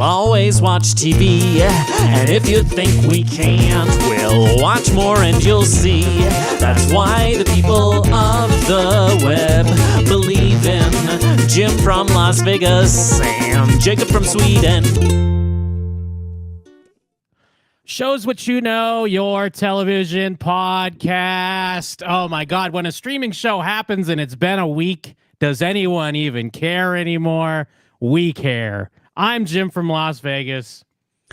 We'll always watch TV, and if you think we can't, we'll watch more and you'll see. That's why the people of the web believe in Jim from Las Vegas and Jacob from Sweden. Shows What You Know, your television podcast. Oh my God, when a streaming show happens and it's been a week, does anyone even care anymore? We care. I'm Jim from Las Vegas.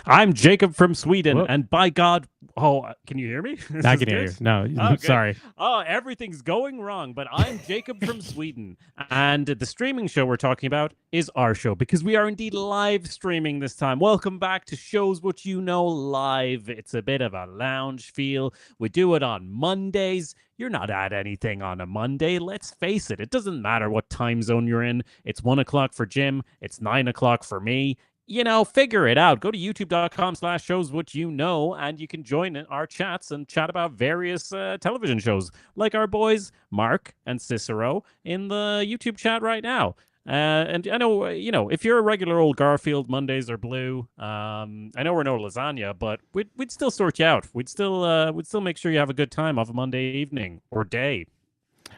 I'm Jacob from Sweden, Whoop. And by God, can you hear me? I can hear you. No, sorry. Oh, everything's going wrong, but I'm Jacob from Sweden, and the streaming show we're talking about is our show, because we are indeed live streaming this time. Welcome back to Shows What You Know Live. It's a bit of a lounge feel. We do it on Mondays. You're not at anything on a Monday. Let's face it. It doesn't matter what time zone you're in. It's 1 o'clock for Jim. It's 9 o'clock for me. You know, figure it out. Go to youtube.com/showswhatyouknow, and you can join in our chats and chat about various television shows, like our boys Mark and Cicero in the YouTube chat right now. And I know, if you're a regular old Garfield, Mondays are blue. I know we're no lasagna, but we'd still sort you out. We'd still make sure you have a good time off a Monday evening or day.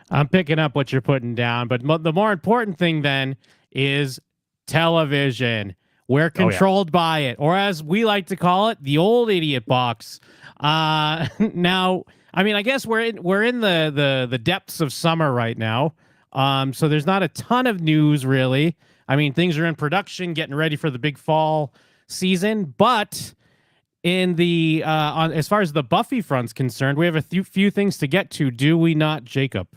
I'm picking up what you're putting down, but the more important thing then is television. We're controlled by it, or as we like to call it, the old idiot box. Now, I mean, I guess we're in the depths of summer right now, so there's not a ton of news really. I mean, things are in production, getting ready for the big fall season. But in the as far as the Buffy front's concerned, we have a few things to get to. Do we not, Jacob?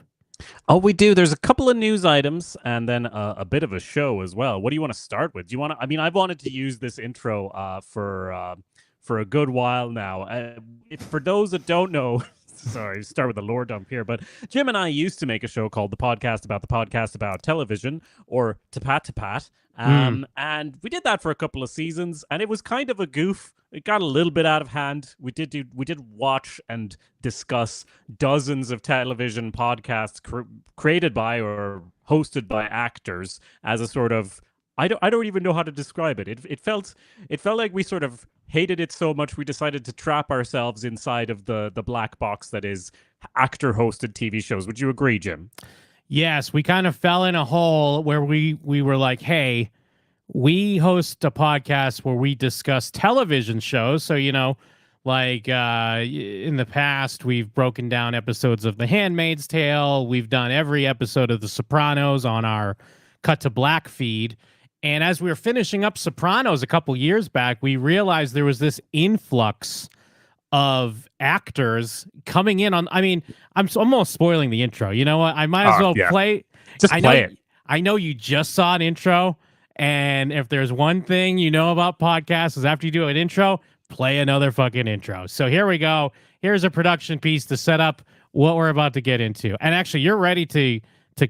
Oh, we do. There's a couple of news items and then a bit of a show as well. What do you want to start with? Do you want to? I mean, I've wanted to use this intro for a good while now. For those that don't know, sorry, start with the lore dump here, but Jim and I used to make a show called the podcast about television, or Tapat. And we did that for a couple of seasons, and it was kind of a goof. It got a little bit out of hand. We did watch and discuss dozens of television podcasts created by or hosted by actors as a sort of, I don't even know how to describe it. It felt like we sort of hated it so much we decided to trap ourselves inside of the black box that is actor hosted TV shows. Would you agree, Jim? Yes, we kind of fell in a hole where we were like, hey, we host a podcast where we discuss television shows. So, like in the past, we've broken down episodes of The Handmaid's Tale. We've done every episode of The Sopranos on our Cut to Black feed. And as we were finishing up Sopranos a couple years back, we realized there was this influx of actors coming in on. I mean, I'm almost spoiling the intro. You know what? I might as well play. Just play it. I know you just saw an intro, and if there's one thing you know about podcasts is after you do an intro, play another fucking intro. So here we go. Here's a production piece to set up what we're about to get into. And actually, you're ready to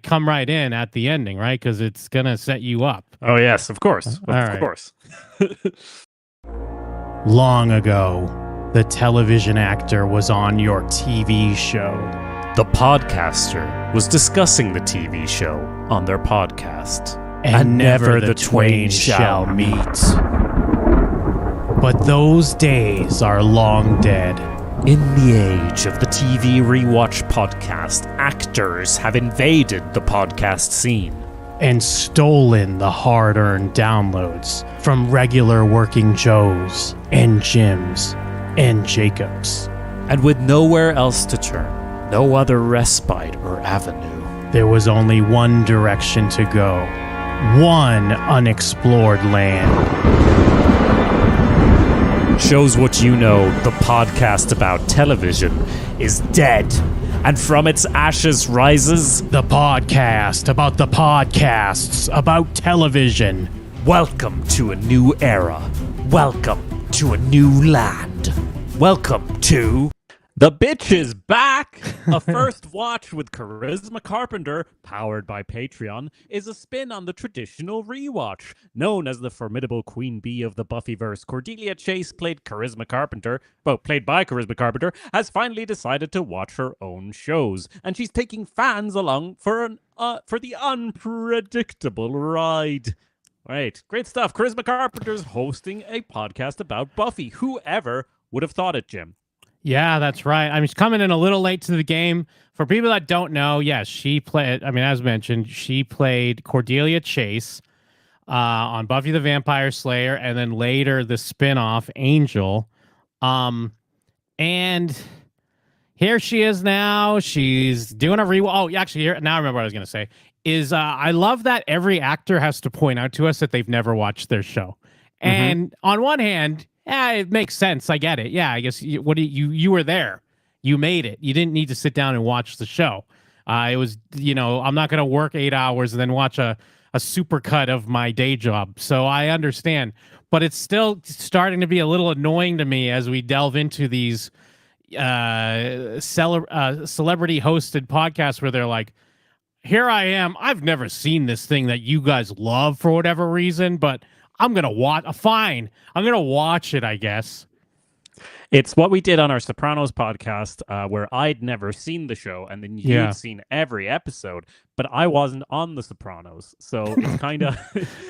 come right in at the ending, right? Because it's gonna set you up. Oh yes, of course, Of course. Long ago, the television actor was on your TV show. The podcaster was discussing the TV show on their podcast. And never the twain shall meet. But those days are long dead. In the age of the TV rewatch podcast, actors have invaded the podcast scene and stolen the hard-earned downloads from regular working Joes and Jims and Jacobs. And with nowhere else to turn, no other respite or avenue, there was only one direction to go. One unexplored land. Shows What You Know, the podcast about television, is dead. And from its ashes rises the podcast about the podcasts about television. Welcome to a new era. Welcome to a new land. Welcome to The Bitch is Back! A first watch with Charisma Carpenter, powered by Patreon, is a spin on the traditional rewatch. Known as the formidable queen bee of the Buffyverse, Cordelia Chase, played by Charisma Carpenter, has finally decided to watch her own shows, and she's taking fans along for the unpredictable ride. Right. Great stuff. Charisma Carpenter's hosting a podcast about Buffy. Whoever would have thought it, Jim? Yeah, that's right. I mean, she's coming in a little late to the game. For people that don't know, yes, she played, I mean, as mentioned, she played Cordelia Chase on Buffy the Vampire Slayer, and then later the spinoff Angel. And here she is now. She's doing a rewatch. Oh, actually, here now I remember what I was going to say. Is I love that every actor has to point out to us that they've never watched their show. And on one hand, yeah, it makes sense. I get it. Yeah, I guess you were there. You made it. You didn't need to sit down and watch the show. It was, I'm not going to work 8 hours and then watch a supercut of my day job. So I understand. But it's still starting to be a little annoying to me as we delve into these celebrity hosted podcasts where they're like, here I am. I've never seen this thing that you guys love for whatever reason, but I'm going to watch. Fine. I'm going to watch it, I guess. It's what we did on our Sopranos podcast, where I'd never seen the show, and then you'd seen every episode, but I wasn't on the Sopranos, so it's kind of.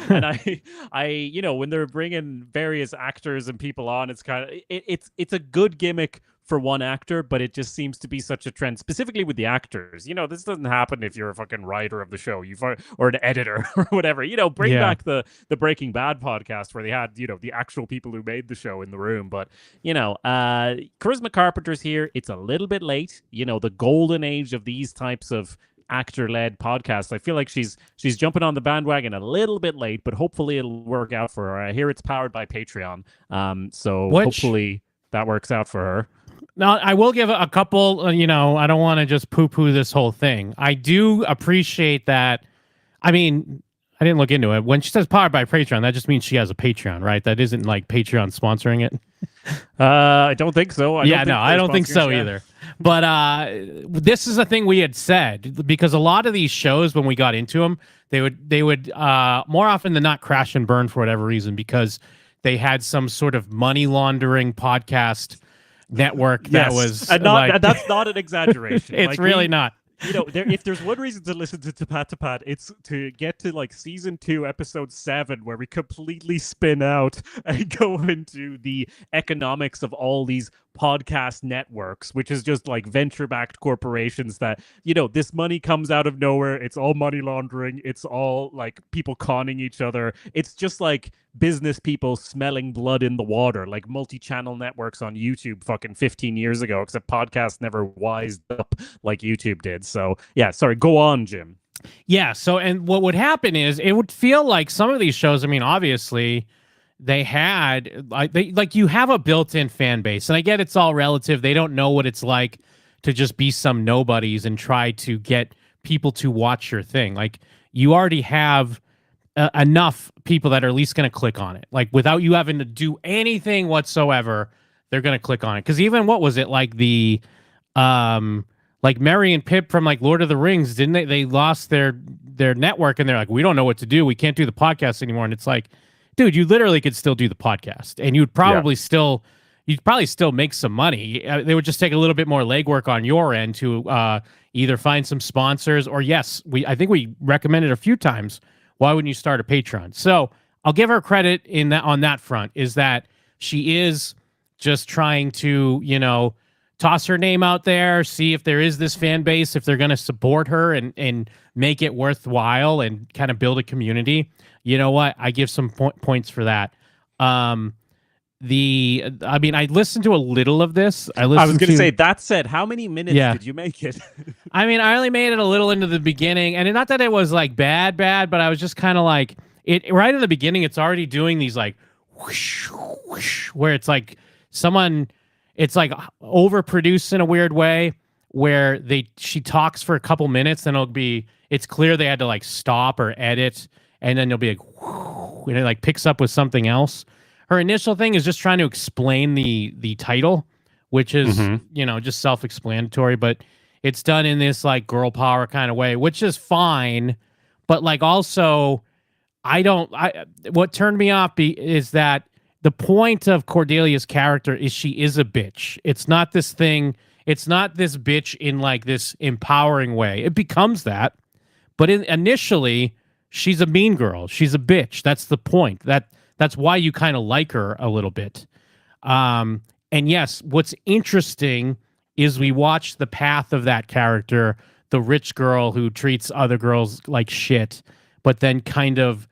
And I, when they're bringing various actors and people on, it's kind of it's a good gimmick for one actor, but it just seems to be such a trend, specifically with the actors. This doesn't happen if you're a fucking writer of the show, or an editor or whatever. Bring back the Breaking Bad podcast where they had the actual people who made the show in the room. But Charisma Carpenter's here. It's a little bit late. The golden age of these types of actor-led podcasts. I feel like she's jumping on the bandwagon a little bit late, but hopefully it'll work out for her. I hear it's powered by Patreon, so hopefully that works out for her. Now, I will give a couple, I don't want to just poo-poo this whole thing. I do appreciate that. I mean, I didn't look into it. When she says powered by Patreon, that just means she has a Patreon, right? That isn't like Patreon sponsoring it. I don't think so. I don't think so either. But this is a thing we had said, because a lot of these shows, when we got into them, they would more often than not crash and burn for whatever reason, because they had some sort of money laundering podcast network that was that's not an exaggeration. It's really not. If there's one reason to listen to Pat, it's to get to like season 2, episode 7, where we completely spin out and go into the economics of all these podcast networks, which is just like venture-backed corporations that, this money comes out of nowhere. It's all money laundering. It's all like people conning each other. It's just like business people smelling blood in the water, like multi-channel networks on YouTube fucking 15 years ago, except podcasts never wised up like YouTube did. So yeah, sorry, go on, Jim. Yeah, so, and what would happen is it would feel like some of these shows, I mean, obviously they had like you have a built-in fan base, and I get it's all relative. They don't know what it's like to just be some nobodies and try to get people to watch your thing. Like, you already have enough people that are at least going to click on it. Like, without you having to do anything whatsoever, they're going to click on it. Because even, what was it, like the like Merry and Pip from like Lord of the Rings, didn't they lost their network, and they're like, we don't know what to do. We can't do the podcast anymore. And it's like, dude, you literally could still do the podcast, and you'd probably still make some money. They would just take a little bit more legwork on your end to either find some sponsors, or I think we recommended a few times, why wouldn't you start a Patreon? So I'll give her credit on that front, is that she is just trying to, toss her name out there, see if there is this fan base, if they're going to support her and make it worthwhile and kind of build a community. You know what? I give some points for that. I listened to a little of this. I was going to say, that said, how many minutes did you make it? I mean, I only made it a little into the beginning, and not that it was like bad, but I was just kind of like, it right in the beginning, it's already doing these like whoosh, whoosh, where it's like it's like overproduced in a weird way, where she talks for a couple minutes, then it's clear they had to like stop or edit, and then it'll be like, whoosh, and it like picks up with something else. Her initial thing is just trying to explain the title, which is, just self-explanatory, but it's done in this like girl power kind of way, which is fine. But like, also, what turned me off is that the point of Cordelia's character is she is a bitch. It's not this thing. It's not this bitch in like this empowering way. It becomes that, but initially she's a mean girl. She's a bitch. That's the point. That's why you kind of like her a little bit. And yes, what's interesting is we watch the path of that character, the rich girl who treats other girls like shit, but then kind of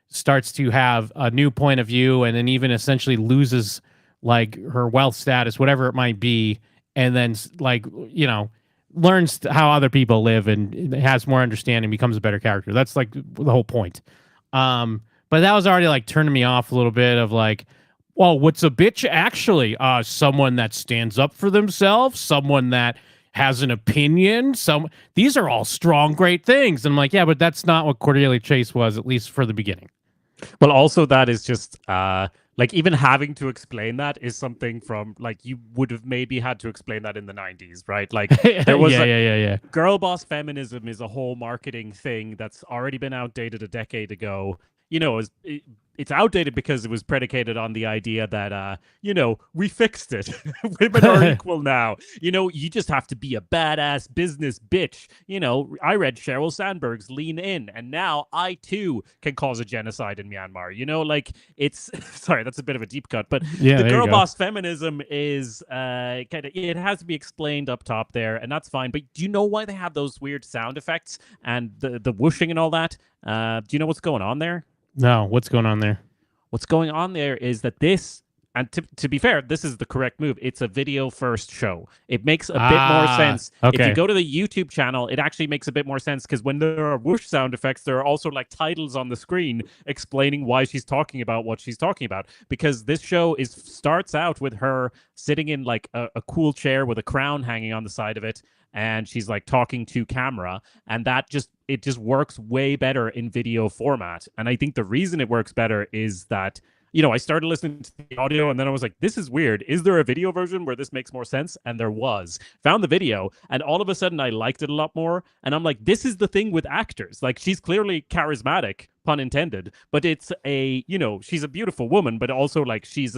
starts to have a new point of view, and then even essentially loses like her wealth status, whatever it might be, and then like, you know, learns how other people live and has more understanding, becomes a better character. That's like the whole point. But that was already like turning me off a little bit of like, well, what's a bitch actually? Someone that stands up for themselves, someone that has an opinion. These are all strong, great things. And I'm like, yeah, but that's not what Cordelia Chase was, at least for the beginning. Well, also that is just like even having to explain that is something from like you would have maybe had to explain that in the 90s, right? Like there was yeah. Girl boss feminism is a whole marketing thing that's already been outdated a decade ago. You know, it's outdated because it was predicated on the idea that, you know, we fixed it. Women are equal now. You know, you just have to be a badass business bitch. You know, I read Sheryl Sandberg's Lean In, and now I too can cause a genocide in Myanmar. You know, like it's sorry, that's a bit of a deep cut, but yeah, the girl boss feminism is kind of, it has to be explained up top there, and that's fine. But do you know why they have those weird sound effects and the whooshing and all that? Do you know what's going on there? No, what's going on there? What's going on there is that this, and to be fair, this is the correct move. It's a video first show. It makes a bit more sense. Okay. If you go to the YouTube channel, it actually makes a bit more sense because when there are whoosh sound effects, there are also like titles on the screen explaining why she's talking about what she's talking about. Because this show starts out with her sitting in like a cool chair with a crown hanging on the side of it, and she's like talking to camera, and that just works way better in video format. And I think the reason it works better is that, you know, I started listening to the audio and then I was like, this is weird. Is there a video version where this makes more sense? And there was. Found the video, and all of a sudden I liked it a lot more. And I'm like, this is the thing with actors. Like, she's clearly charismatic, pun intended, but it's you know, she's a beautiful woman, but also like she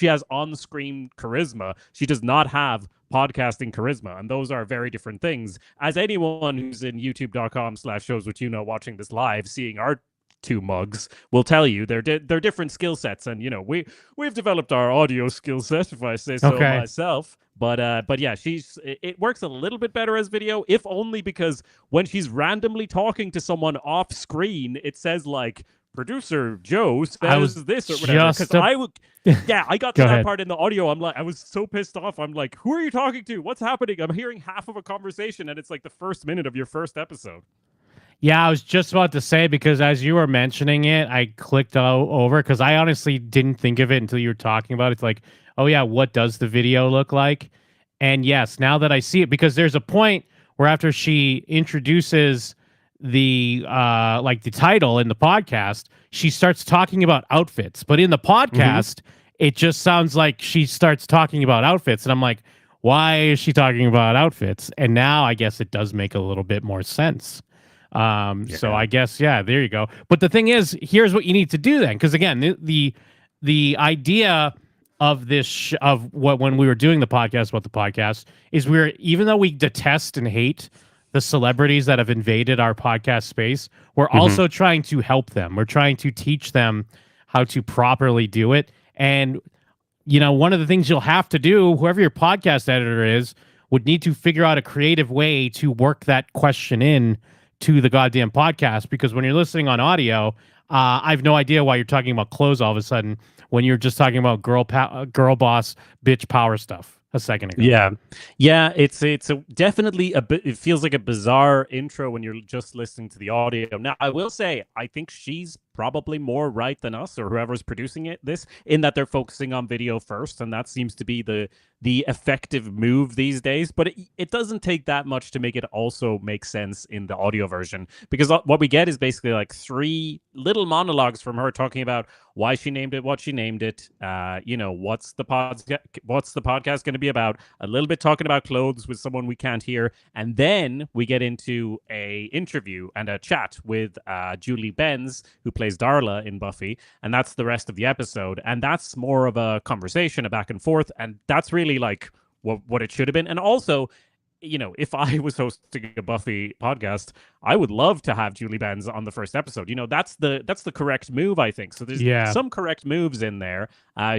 has on-screen charisma. She does not have podcasting charisma, and those are very different things. As anyone who's in youtube.com/showswhatyouknow watching this live, seeing our two mugs will tell you, they're different skill sets, and you know, we've developed our audio skill set, if I say so myself. But yeah, it works a little bit better as video, if only because when she's randomly talking to someone off screen, it says like producer Joe says this or whatever. Because I got to that part in the audio. I'm like, I was so pissed off. I'm like, who are you talking to? What's happening? I'm hearing half of a conversation, and it's like the first minute of your first episode. Yeah, I was just about to say, because as you were mentioning it, I clicked over because I honestly didn't think of it until you were talking about it. It's like, oh yeah, what does the video look like? And yes, now that I see it, because there's a point where after she introduces the like the title in the podcast, she starts talking about outfits. But in the podcast, it just sounds like she starts talking about outfits. And I'm like, why is she talking about outfits? And now I guess it does make a little bit more sense. So I guess, yeah, there you go. But the thing is, here's what you need to do then. Because again, the idea of this, when we were doing the podcast about the podcast, is even though we detest and hate the celebrities that have invaded our podcast space, we're also trying to help them. We're trying to teach them how to properly do it. And, you know, one of the things you'll have to do, whoever your podcast editor is, would need to figure out a creative way to work that question in to the goddamn podcast, because when you're listening on audio, I have no idea why you're talking about clothes all of a sudden when you're just talking about girl boss bitch power stuff a second ago. Yeah, it's definitely a bit. It feels like a bizarre intro when you're just listening to the audio. Now, I will say, I think she's probably more right than us or whoever's producing this, in that they're focusing on video first, and that seems to be the effective move these days. But it doesn't take that much to make it also make sense in the audio version, because what we get is basically like 3 little monologues from her talking about why she named it what she named it, you know, what's the podcast going to be about, a little bit talking about clothes with someone we can't hear, and then we get into a interview and a chat with Julie Benz, who plays Darla in Buffy, and that's the rest of the episode. And that's more of a conversation, a back and forth, and that's really like what it should have been. And also, if I was hosting a Buffy podcast, I would love to have Julie Benz on the first episode. That's the correct move, I think. So there's Yeah. some correct moves in there.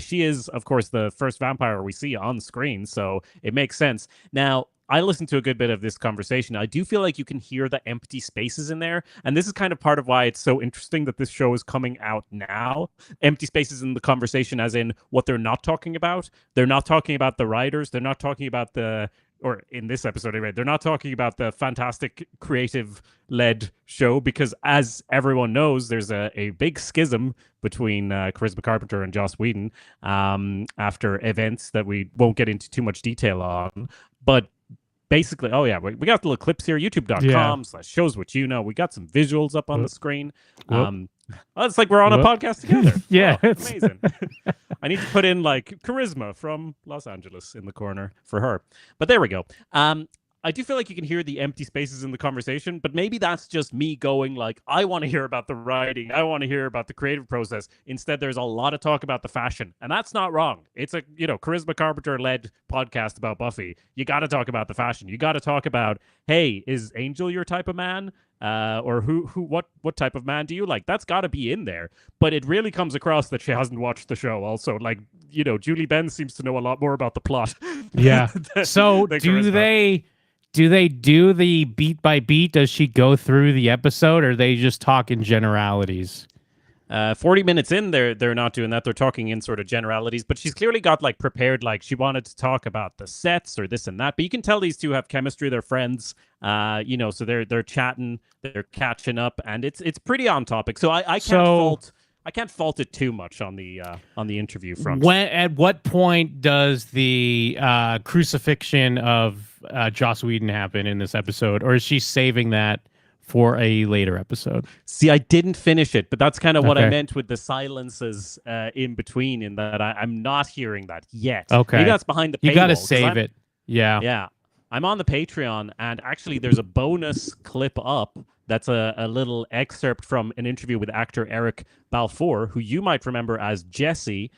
She is, of course, the first vampire we see on screen, so it makes sense. Now, I listened to a good bit of this conversation. I do feel like you can hear the empty spaces in there. And this is kind of part of why it's so interesting that this show is coming out now. Empty spaces in the conversation, as in what they're not talking about. They're not talking about the writers. They're not talking about or in this episode anyway, they're not talking about the fantastic creative-led show because, as everyone knows, there's a big schism between Charisma Carpenter and Joss Whedon after events that we won't get into too much detail on. But basically, we got the little clips here, youtube.com/showswhatyouknow. We got some visuals up on the screen. It's like we're on a podcast together. Yeah, it's amazing. I need to put in like Charisma from Los Angeles in the corner for her. But there we go. I do feel like you can hear the empty spaces in the conversation, but maybe that's just me going like, I want to hear about the writing. I want to hear about the creative process. Instead, there's a lot of talk about the fashion, and that's not wrong. It's a, Charisma Carpenter-led podcast about Buffy. You got to talk about the fashion. You got to talk about, hey, is Angel your type of man? Or what type of man do you like? That's got to be in there. But it really comes across that she hasn't watched the show. Also, like, Julie Benz seems to know a lot more about the plot. Yeah. So do they do the beat by beat? Does she go through the episode, or they just talk in generalities? 40 minutes in, they're not doing that. They're talking in sort of generalities, but she's clearly got like prepared, like she wanted to talk about the sets or this and that. But you can tell these two have chemistry. They're friends, so they're chatting, they're catching up, and it's pretty on topic. So I can't fault it too much on the interview front. At what point does the crucifixion of Joss Whedon happen in this episode, or is she saving that for a later episode? See, I didn't finish it, but that's kind of what I meant with the silences in between, in that I'm not hearing that yet. Okay. Maybe that's behind the paywall. You got to save it. Yeah. Yeah. I'm on the Patreon, and actually there's a bonus clip up that's a little excerpt from an interview with actor Eric Balfour, who you might remember as Jesse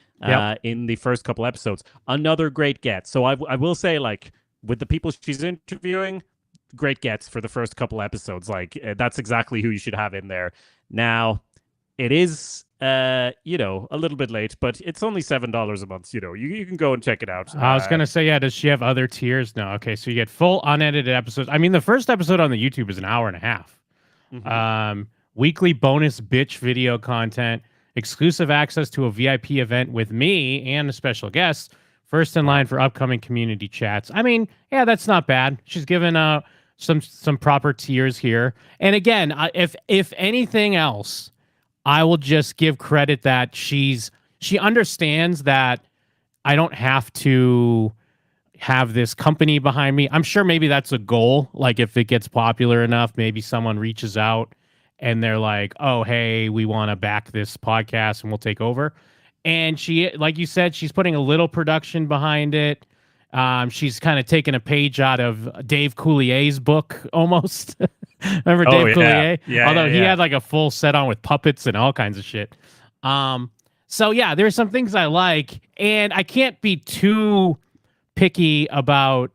in the first couple episodes. Another great get. So I will say, like, with the people she's interviewing, great gets for the first couple episodes. Like, that's exactly who you should have in there. Now, it is, a little bit late, but it's only $7 a month. You can go and check it out. I was going to say, does she have other tiers? No. Okay, so you get full unedited episodes. I mean, the first episode on the YouTube is an hour and a half. Mm-hmm. Weekly bonus bitch video content, exclusive access to a VIP event with me and a special guest, first in line for upcoming community chats. I mean, yeah, that's not bad. She's given some proper tiers here. And again, if anything else, I will just give credit that she understands that I don't have to have this company behind me. I'm sure maybe that's a goal. Like, if it gets popular enough, maybe someone reaches out and they're like, oh, hey, we want to back this podcast and we'll take over. And she, like you said, she's putting a little production behind it. She's kind of taking a page out of Dave Coulier's book, almost. Remember Dave Coulier? Yeah. Although he had like a full set on with puppets and all kinds of shit. So yeah, there's some things I like, and I can't be too picky about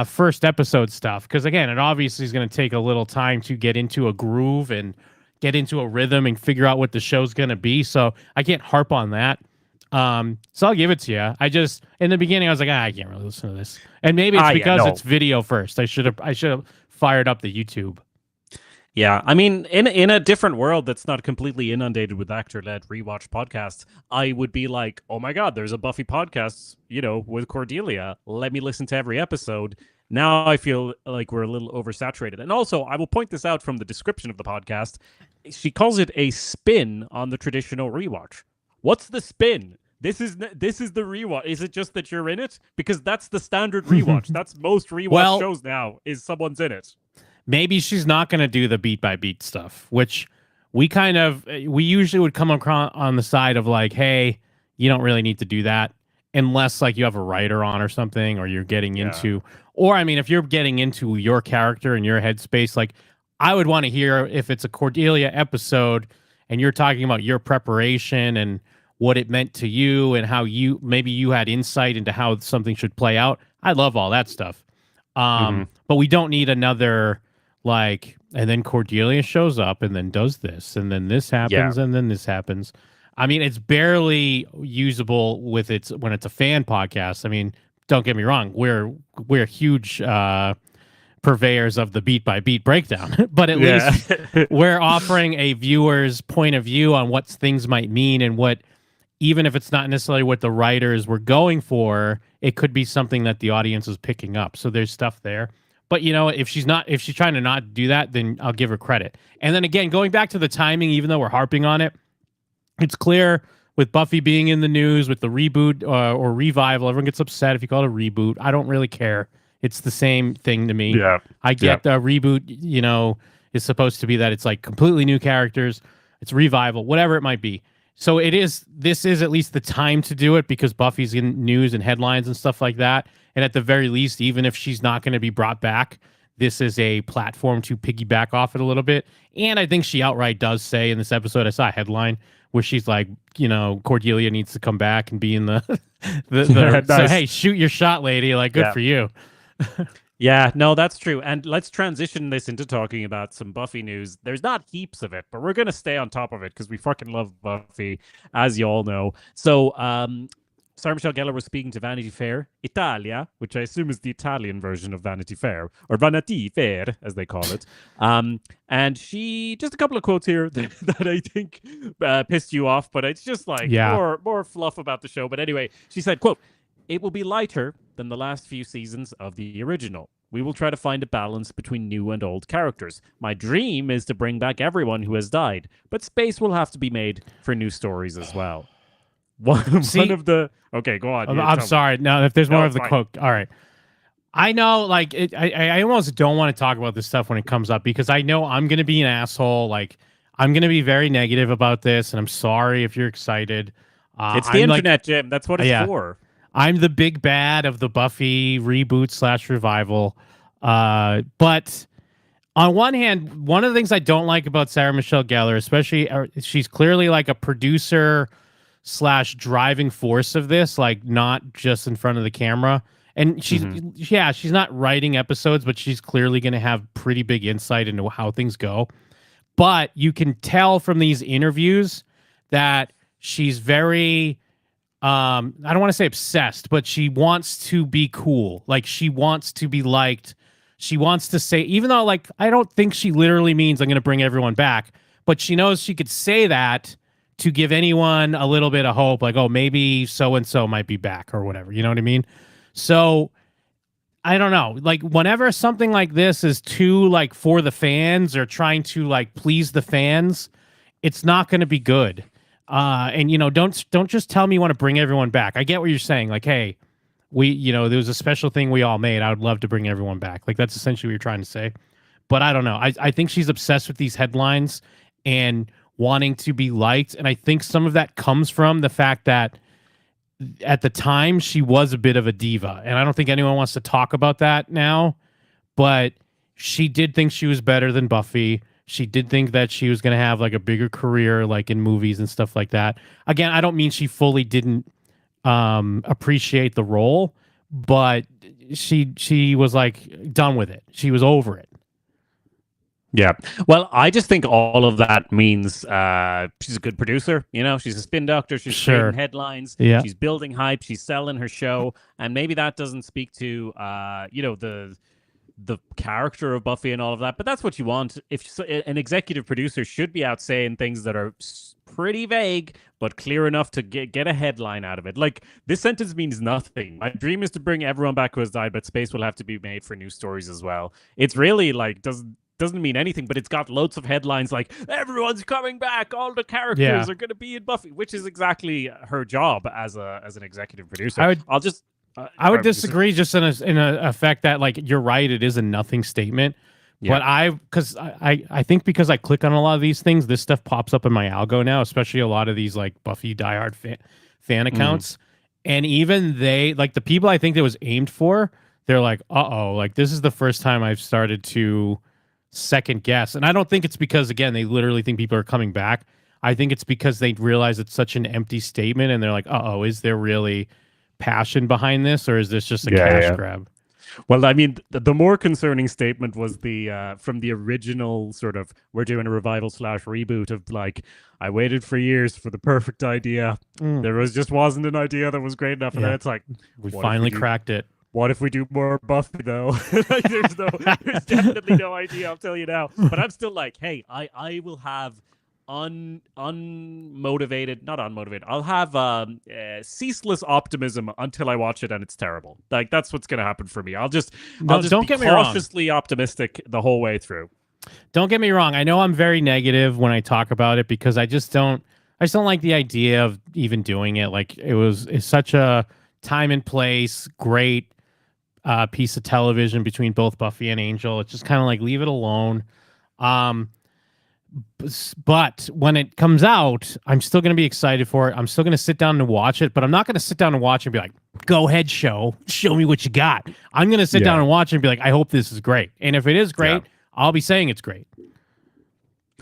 first episode stuff, because again, it obviously is going to take a little time to get into a groove and get into a rhythm and figure out what the show's going to be. So I can't harp on that. So I'll give it to you. I just, in the beginning, I was like, I can't really listen to this. And maybe it's because it's video first. I should have fired up the YouTube. Yeah, I mean, in a different world that's not completely inundated with actor-led rewatch podcasts, I would be like, oh my God, there's a Buffy podcast, with Cordelia. Let me listen to every episode. Now I feel like we're a little oversaturated. And also, I will point this out from the description of the podcast. She calls it a spin on the traditional rewatch. What's the spin? This is the rewatch. Is it just that you're in it? Because that's the standard rewatch. That's most rewatch shows now, is someone's in it. Maybe she's not going to do the beat by beat stuff, which we usually would come across on the side of like, hey, you don't really need to do that unless like you have a writer on or something, or you're getting into, or I mean, if you're getting into your character and your headspace, like I would want to hear if it's a Cordelia episode and you're talking about your preparation and what it meant to you and how maybe you had insight into how something should play out. I love all that stuff. But we don't need another like, and then Cordelia shows up and then does this, and then this happens, and then this happens. I mean, it's barely usable with when it's a fan podcast. I mean, don't get me wrong, we're huge purveyors of the beat by beat breakdown, but at least we're offering a viewer's point of view on what things might mean, and what, even if it's not necessarily what the writers were going for, it could be something that the audience is picking up. So there's stuff there. But if she's trying to not do that, then I'll give her credit. And then again, going back to the timing, even though we're harping on it, it's clear with Buffy being in the news with the reboot or revival, everyone gets upset if you call it a reboot. I don't really care. It's the same thing to me. Yeah. I get the reboot, is supposed to be that it's like completely new characters. It's revival, whatever it might be. So this is at least the time to do it because Buffy's in news and headlines and stuff like that. And at the very least, even if she's not going to be brought back, this is a platform to piggyback off it a little bit. And I think she outright does say in this episode, I saw a headline where she's like, Cordelia needs to come back and be in the Nice. So, hey, shoot your shot, lady. Like, good for you. Yeah, no, that's true. And let's transition this into talking about some Buffy news. There's not heaps of it, but we're going to stay on top of it because we fucking love Buffy, as you all know. So, Sarah Michelle Gellar was speaking to Vanity Fair Italia, which I assume is the Italian version of Vanity Fair, or Vanity Fair, as they call it. And she, just a couple of quotes here that I think pissed you off, but it's just like more fluff about the show. But anyway, she said, quote, "It will be lighter than the last few seasons of the original. We will try to find a balance between new and old characters. My dream is to bring back everyone who has died, but space will have to be made for new stories as well." Okay, go on. I'm sorry. No, if there's more of the quote. All right. I know, like, I almost don't want to talk about this stuff when it comes up because I know I'm going to be an asshole. Like, I'm going to be very negative about this, and I'm sorry if you're excited. It's the internet, Jim. That's what it's for. I'm the big bad of the Buffy reboot / revival. But on one hand, one of the things I don't like about Sarah Michelle Gellar, especially, she's clearly like a producer / driving force of this, like not just in front of the camera. And she's not writing episodes, but she's clearly going to have pretty big insight into how things go. But you can tell from these interviews that she's very, I don't want to say obsessed, but she wants to be cool. Like, she wants to be liked. She wants to say, even though, like, I don't think she literally means I'm going to bring everyone back, but she knows she could say that to give anyone a little bit of hope, like, oh, maybe so-and-so might be back or whatever. You know what I mean? So I don't know. Like, whenever something like this is too, like, for the fans or trying to, like, please the fans, it's not going to be good. And, don't just tell me you want to bring everyone back. I get what you're saying. Like, hey, there was a special thing we all made. I would love to bring everyone back. Like, that's essentially what you're trying to say. But I don't know. I think she's obsessed with these headlines and wanting to be liked. And I think some of that comes from the fact that at the time she was a bit of a diva. And I don't think anyone wants to talk about that now. But she did think she was better than Buffy. She did think that she was going to have like a bigger career, like in movies and stuff like that. Again, I don't mean she fully didn't appreciate the role, but she was like done with it. She was over it. Yeah. Well, I just think all of that means she's a good producer. She's a spin doctor. She's creating headlines. Yeah. She's building hype. She's selling her show. And maybe that doesn't speak to, the character of Buffy and all of that. But that's what you want. If an executive producer should be out saying things that are pretty vague, but clear enough to get a headline out of it. Like, this sentence means nothing. My dream is to bring everyone back who has died, but space will have to be made for new stories as well. It's really like, doesn't mean anything, but it's got loads of headlines like everyone's coming back, all the characters are going to be in Buffy, which is exactly her job as an executive producer. I would disagree just in a effect that, like, you're right, it is a nothing statement. Yeah. But I think because I click on a lot of these things, this stuff pops up in my algo now, especially a lot of these like Buffy diehard fan accounts. And even they, like, the people I think that was aimed for, they're like, like, this is the first time I've started to second guess. And I don't think it's because, again, they literally think people are coming back. I think it's because they realize it's such an empty statement and they're like, is there really passion behind this, or is this just a cash grab? Well, I mean, the more concerning statement was the from the original sort of we're doing a revival slash reboot of like I waited for years for the perfect idea. There wasn't an idea that was great enough, and then it's like we what if finally do- cracked it. What if we do more Buffy though? Like, there's definitely no idea. I'll tell you now. But I'm still like, hey, I will have unmotivated, not unmotivated. I'll have ceaseless optimism until I watch it and it's terrible. Like that's what's gonna happen for me. I'll just Don't be get me wrong. cautiously optimistic the whole way through. Don't get me wrong. I know I'm very negative when I talk about it because I just don't like the idea of even doing it. Like it's such a time and place, great piece of television between both Buffy and Angel. It's just kind of like leave it alone. But when it comes out, I'm still going to be excited for it. I'm still going to sit down and watch it, but I'm not going to sit down and watch it and be like, go ahead, show me what you got. I'm going to sit down and watch it and be like, I hope this is great. And if it is great, I'll be saying it's great.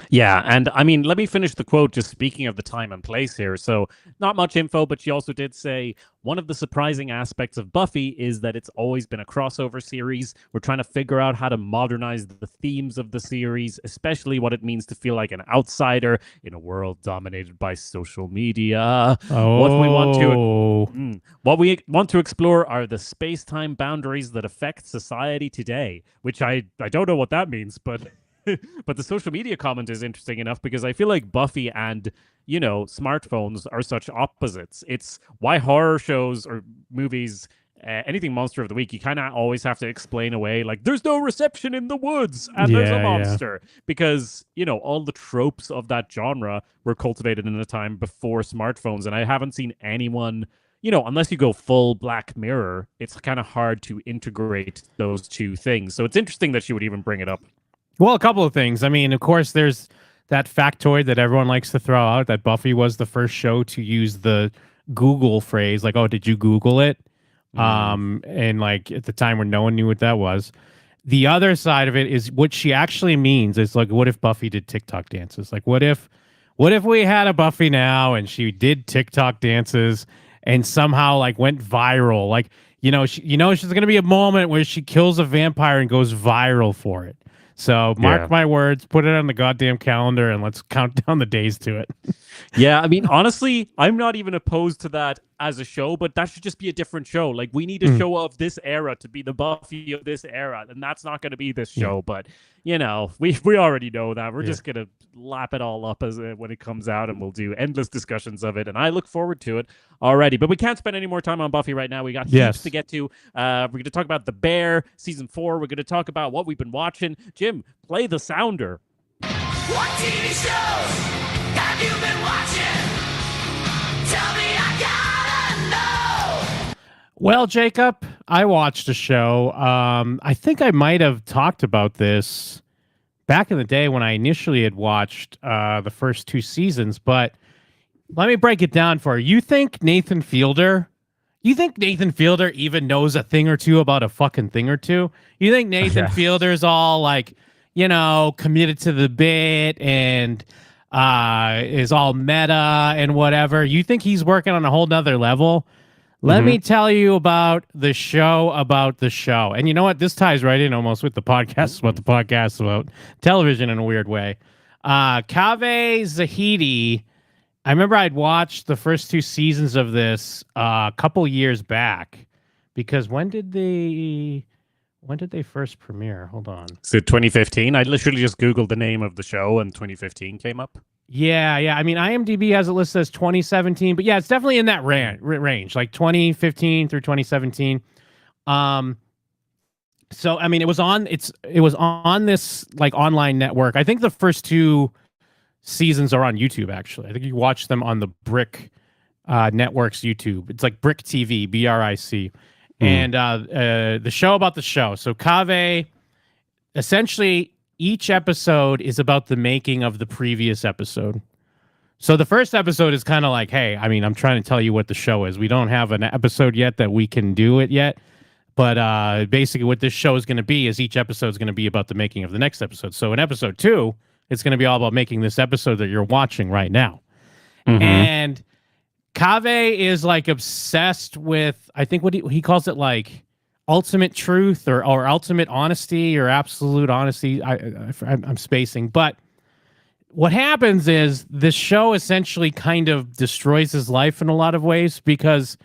Yeah, and I mean, let me finish the quote just speaking of the time and place here. So, not much info, but she also did say, one of the surprising aspects of Buffy is that it's always been a crossover series. We're trying to figure out how to modernize the themes of the series, especially what it means to feel like an outsider in a world dominated by social media. What we want to explore are the space-time boundaries that affect society today, which I don't know what that means, but but the social media comment is interesting enough because I feel like Buffy and, smartphones are such opposites. It's why horror shows or movies, anything Monster of the Week, you kind of always have to explain away like there's no reception in the woods and there's a monster because, all the tropes of that genre were cultivated in a time before smartphones. And I haven't seen anyone, unless you go full Black Mirror, it's kind of hard to integrate those two things. So it's interesting that she would even bring it up. Well, a couple of things. I mean, of course, there's that factoid that everyone likes to throw out that Buffy was the first show to use the Google phrase, like, "Oh, did you Google it?" And like at the time when no one knew what that was. The other side of it is what she actually means is like, what if Buffy did TikTok dances? Like, what if we had a Buffy now and she did TikTok dances and somehow like went viral? Like, she's going to be a moment where she kills a vampire and goes viral for it. So mark my words, put it on the goddamn calendar, and let's count down the days to it. Yeah, I mean, honestly, I'm not even opposed to that as a show, but that should just be a different show. Like, we need a show of this era to be the Buffy of this era, and that's not going to be this show. But, we already know that. We're just going to lap it all up when it comes out, and we'll do endless discussions of it, and I look forward to it already. But we can't spend any more time on Buffy right now. We got heaps to get to. We're going to talk about The Bear, Season 4. We're going to talk about what we've been watching. Jim, play the sounder. What TV shows have you been watching? Tell me, I gotta know. Well, Jacob, I watched a show. I think I might have talked about this back in the day when I initially had watched the first 2 seasons, but let me break it down for you. You think Nathan Fielder even knows a thing or two about a fucking thing or two? You think Nathan Fielder's all like, committed to the bit and is all meta and whatever? You think he's working on a whole nother level? Let me tell you about the show. And you know what? This ties right in almost with the podcast about the podcast about television in a weird way. Kaveh Zahidi, I remember I'd watched the first 2 seasons of this a couple years back because when did they first premiere? Hold on. Is it 2015? I literally just Googled the name of the show and 2015 came up. Yeah. I mean, IMDb has it listed as 2017, but yeah, it's definitely in that range, like 2015 through 2017. So I mean, it was on this like online network. I think the first 2 seasons are on YouTube. Actually, I think you watch them on the Brick Network's YouTube. It's like Brick TV, BRIC, and the show about the show. So Kaveh, essentially, each episode is about the making of the previous episode. So the first episode is kind of like, hey, I mean, I'm trying to tell you what the show is. We don't have an episode yet that we can do it yet. But basically what this show is going to be is each episode is going to be about the making of the next episode. So in episode 2, it's going to be all about making this episode that you're watching right now. And Kaveh is like obsessed with, I think what he calls it like ultimate truth or ultimate honesty or absolute honesty. I'm spacing, but what happens is this show essentially kind of destroys his life in a lot of ways because,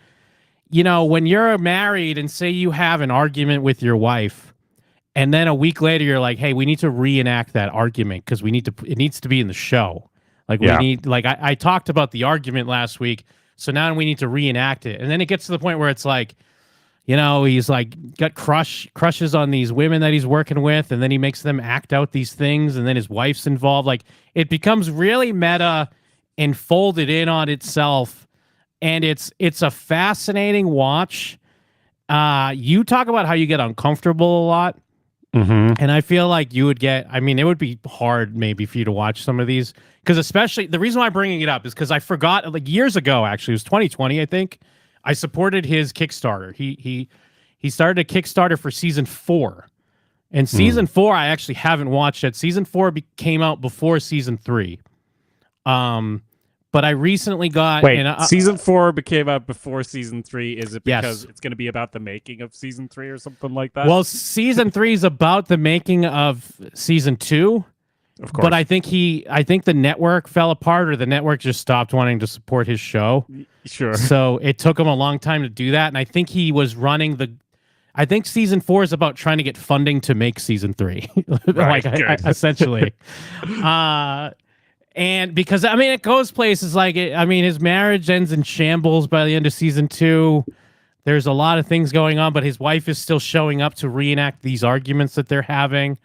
you know, when you're married and say you have an argument with your wife, and then a week later you're like, hey, we need to reenact that argument because it needs to be in the show. Like we need, like I talked about the argument last week, so now we need to reenact it. And then it gets to the point where it's like, you know, he's like got crushes on these women that he's working with, and then he makes them act out these things, and then his wife's involved. Like it becomes really meta and folded in on itself, and it's a fascinating watch. You talk about how you get uncomfortable a lot, and I feel like you would get. I mean, it would be hard maybe for you to watch some of these because, especially the reason why I'm bringing it up is because I forgot like years ago. Actually, it was 2020, I think. I supported his Kickstarter. He started a Kickstarter for season 4. And season 4 I actually haven't watched yet. Season 4 came out before season 3. But I recently got season 4 became out before season 3. Is it because it's going to be about the making of season 3 or something like that? Well, season 3 is about the making of season 2. Of course. But I think the network fell apart, or the network just stopped wanting to support his show. Sure. So it took him a long time to do that, and I think he was running I think season 4 is about trying to get funding to make season 3, Right, essentially. And because I mean, it goes places like his marriage ends in shambles by the end of season 2. There's a lot of things going on, but his wife is still showing up to reenact these arguments that they're having.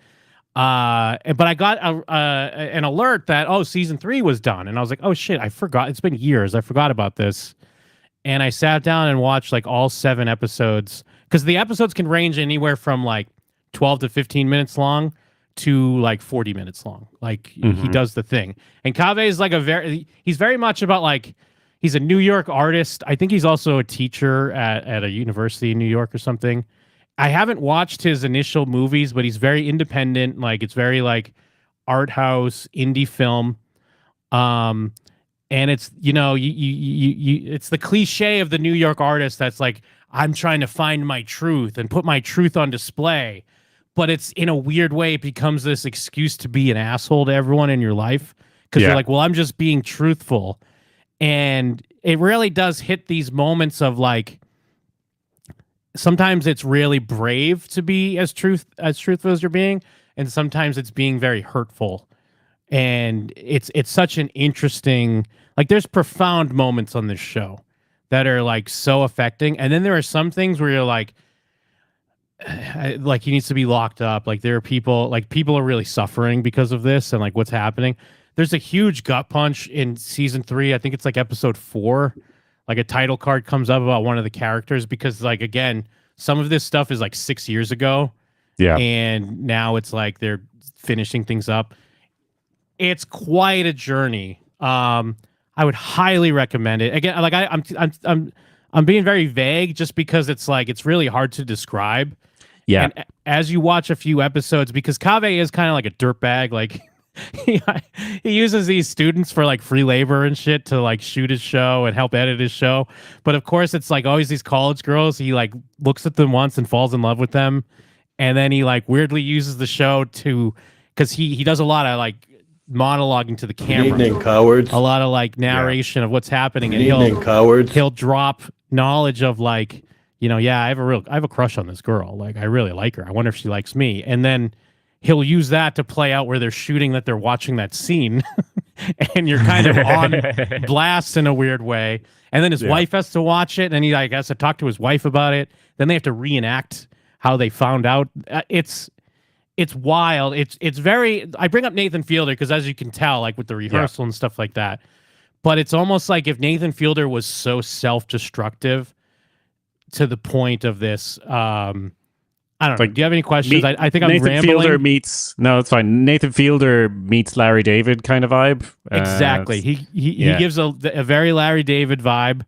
But I got an alert that season 3 was done, and I was like, oh shit, I forgot. It's been years. I forgot about this, and I sat down and watched like all 7 episodes because the episodes can range anywhere from like 12 to 15 minutes long to like 40 minutes long. Like he does the thing, and Kaveh is like he's very much about like he's a New York artist. I think he's also a teacher at a university in New York or something. I haven't watched his initial movies, but he's very independent. Like it's very like art house indie film. And it's, you know, it's the cliche of the New York artist that's like, I'm trying to find my truth and put my truth on display. But it's in a weird way, it becomes this excuse to be an asshole to everyone in your life. Because you're like, well, I'm just being truthful. And it really does hit these moments of like, sometimes it's really brave to be as truthful as you're being, and sometimes it's being very hurtful. And it's such an interesting, like there's profound moments on this show that are like so affecting. And then there are some things where you're like he needs to be locked up. Like there are people are really suffering because of this and like what's happening. There's a huge gut punch in season 3. I think it's like episode 4. Like a title card comes up about one of the characters because, like, again, some of this stuff is like 6 years ago. Yeah. And now it's like they're finishing things up. It's quite a journey. I would highly recommend it. Again, like I'm being very vague just because it's like it's really hard to describe. Yeah. And as you watch a few episodes, because Kaveh is kind of like a dirtbag, like he uses these students for like free labor and shit to like shoot his show and help edit his show. But of course, it's like always these college girls. He like looks at them once and falls in love with them, and then he like weirdly uses the show to because he does a lot of like monologuing to the camera. Good evening, cowards. A lot of like narration of what's happening, Good and evening, cowards. he'll drop knowledge of like, you know, yeah, I have a crush on this girl. Like I really like her. I wonder if she likes me. And then he'll use that to play out where they're shooting that they're watching that scene and you're kind of on blast in a weird way. And then his wife has to watch it and he like has to talk to his wife about it. Then they have to reenact how they found out. It's wild. It's very, I bring up Nathan Fielder because as you can tell, like with the rehearsal and stuff like that, but it's almost like if Nathan Fielder was so self-destructive to the point of this, I don't know. Do you have any questions? I think I'm Nathan rambling. Fielder meets it's fine. Nathan Fielder meets Larry David kind of vibe. Exactly. He gives a very Larry David vibe,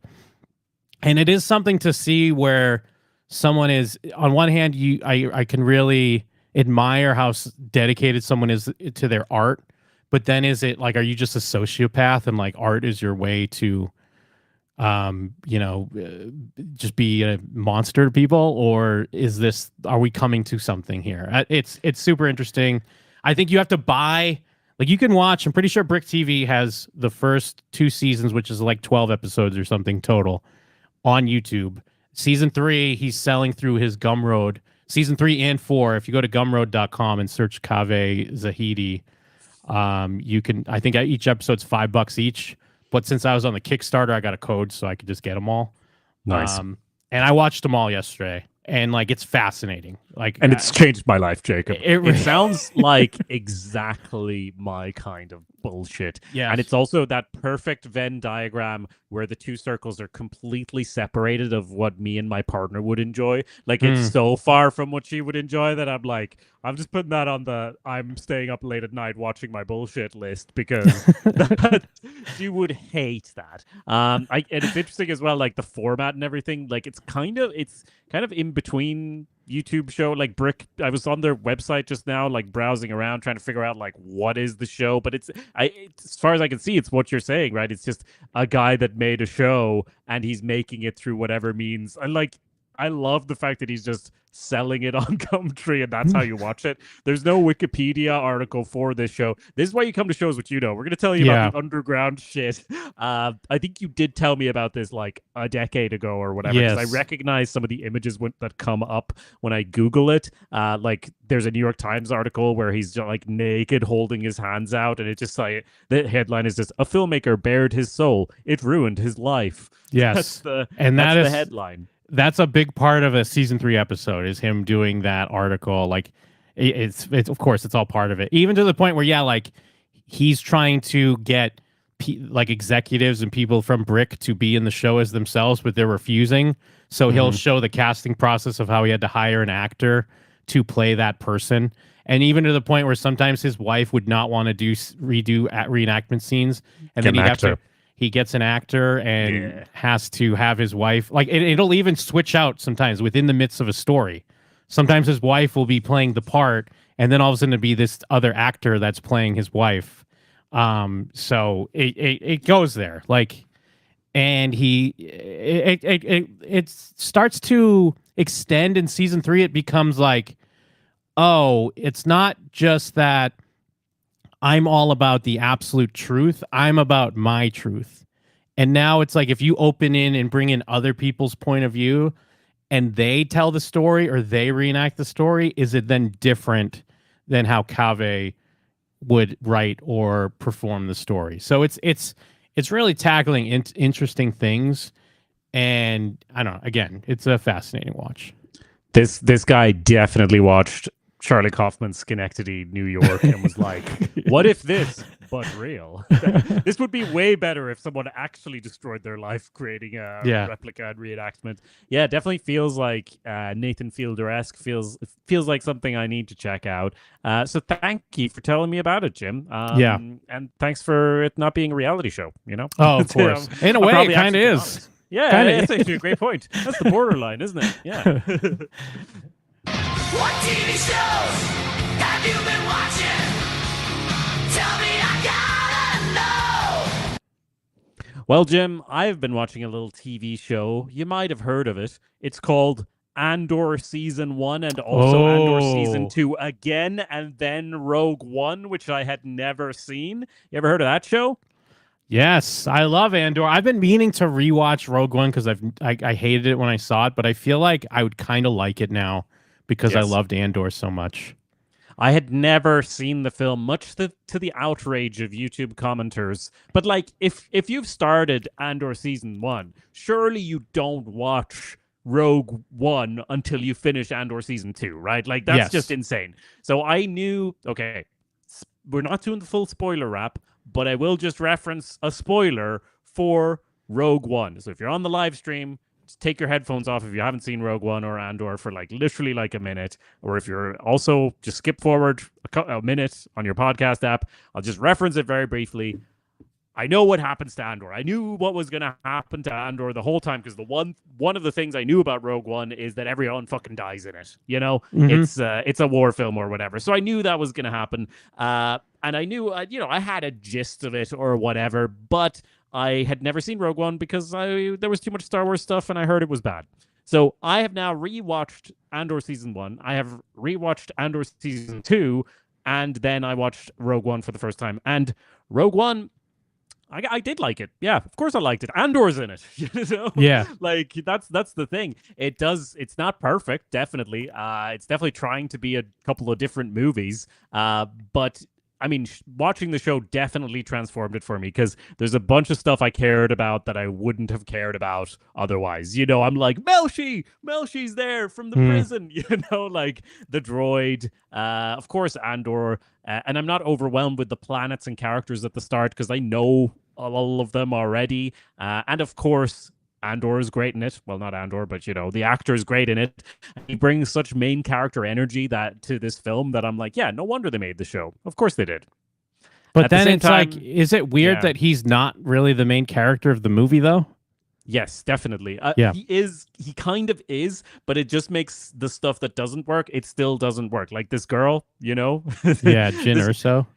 and it is something to see where someone is. On one hand, I can really admire how dedicated someone is to their art, but then is it like, are you just a sociopath and like art is your way to just be a monster to people, or are we coming to something here? It's super interesting. I think you have to buy, like, you can watch, I'm pretty sure Brick TV has the first 2 seasons, which is like 12 episodes or something total on YouTube. Season 3, he's selling through his Gumroad. Season 3 and 4, if you go to gumroad.com and search Kaveh Zahidi, you can, I think each episode's $5 each. But since I was on the Kickstarter, I got a code so I could just get them all. Nice. And I watched them all yesterday, and like, it's fascinating. Like, And it's changed my life, Jacob. It It sounds like exactly my kind of bullshit. Yeah. And it's also that perfect Venn diagram where the 2 circles are completely separated of what me and my partner would enjoy. Like, it's so far from what she would enjoy that I'm like, I'm just putting that on the I'm staying up late at night watching my bullshit list, because she would hate that. And it's interesting as well, like the format and everything. Like, it's kind of in between YouTube show, like Brick. I was on their website just now, like browsing around trying to figure out like what is the show, but it's as far as I can see, it's what you're saying, right? It's just a guy that made a show and he's making it through whatever means. And like, I love the fact that he's just selling it on Gumtree, and that's how you watch it. There's no Wikipedia article for this show. This is why you come to shows, which you know. We're going to tell you about the underground shit. I think you did tell me about this like a decade ago or whatever, because I recognize some of the images that come up when I Google it. Like, there's a New York Times article where he's just, like, naked holding his hands out, and it just like, the headline is just, "A filmmaker bared his soul. It ruined his life." Yes. That's the headline. That's a big part of a season 3 episode, is him doing that article. Like, it's of course it's all part of it, even to the point where like, he's trying to get like executives and people from Brick to be in the show as themselves, but they're refusing. So he'll show the casting process of how he had to hire an actor to play that person, and even to the point where sometimes his wife would not want to redo reenactment scenes, and then he gets an actor and has to have his wife, like, it'll even switch out sometimes within the midst of a story. Sometimes his wife will be playing the part, and then all of a sudden it'll be this other actor that's playing his wife. So it goes there, like, and it starts to extend in season 3. It becomes like, oh, it's not just that I'm all about the absolute truth. I'm about my truth. And now it's like, if you open in and bring in other people's point of view and they tell the story or they reenact the story, is it then different than how Kaveh would write or perform the story? So it's really tackling interesting things. And I don't know, again, it's a fascinating watch. This guy definitely watched Charlie Kaufman's Schenectady, New York, and was like, what if this, but real? This would be way better if someone actually destroyed their life creating a replica and reenactment. Yeah, definitely feels like Nathan Fielder-esque, feels like something I need to check out. So thank you for telling me about it, Jim. And thanks for it not being a reality show, you know? Oh, of course. In a way, it kind of is. Yeah, that's actually a great point. That's the borderline, isn't it? Yeah. What TV shows have you been watching? Tell me, I gotta know. Well, Jim, I've been watching a little TV show. You might have heard of it. It's called Andor Season 1 and also Andor Season 2 again, and then Rogue One, which I had never seen. You ever heard of that show? Yes, I love Andor. I've been meaning to rewatch Rogue One because I hated it when I saw it, but I feel like I would kind of like it now because I loved Andor so much. I had never seen the film, much to the outrage of YouTube commenters. But like, if you've started Andor Season 1, surely you don't watch Rogue One until you finish Andor Season 2, right? Like, that's just insane. So I knew, okay, we're not doing the full spoiler wrap, but I will just reference a spoiler for Rogue One. So if you're on the live stream, just take your headphones off if you haven't seen Rogue One or Andor for like literally like a minute. Or if you're also, just skip forward a minute on your podcast app. I'll just reference it very briefly. I know what happens to Andor. I knew what was going to happen to Andor the whole time because the one of the things I knew about Rogue One is that everyone fucking dies in it. You know, it's a war film or whatever. So I knew that was going to happen. And I knew, I had a gist of it or whatever, but I had never seen Rogue One because there was too much Star Wars stuff and I heard it was bad. So I have now rewatched Andor season 1. I have rewatched Andor season 2, and then I watched Rogue One for the first time. And Rogue One, I did like it. Yeah, of course I liked it. Andor's in it. You know? Yeah. Like that's the thing. It's not perfect, definitely. It's definitely trying to be a couple of different movies. But I mean, watching the show definitely transformed it for me because there's a bunch of stuff I cared about that I wouldn't have cared about otherwise. You know, I'm like, Melchi's there from the prison, you know, like the droid, of course, Andor. And I'm not overwhelmed with the planets and characters at the start because I know all of them already. And of course, Andor is great in it. Well, not Andor, but you know, the actor is great in it. He brings such main character energy to this film that I'm like, yeah, no wonder they made the show. Of course they did. But At the then same it's time, like, is it weird yeah. that he's not really the main character of the movie, though? Yes, definitely. Yeah. He kind of is, but it just makes the stuff that doesn't work, it still doesn't work. Like this girl, you know? Yeah, Jyn Erso.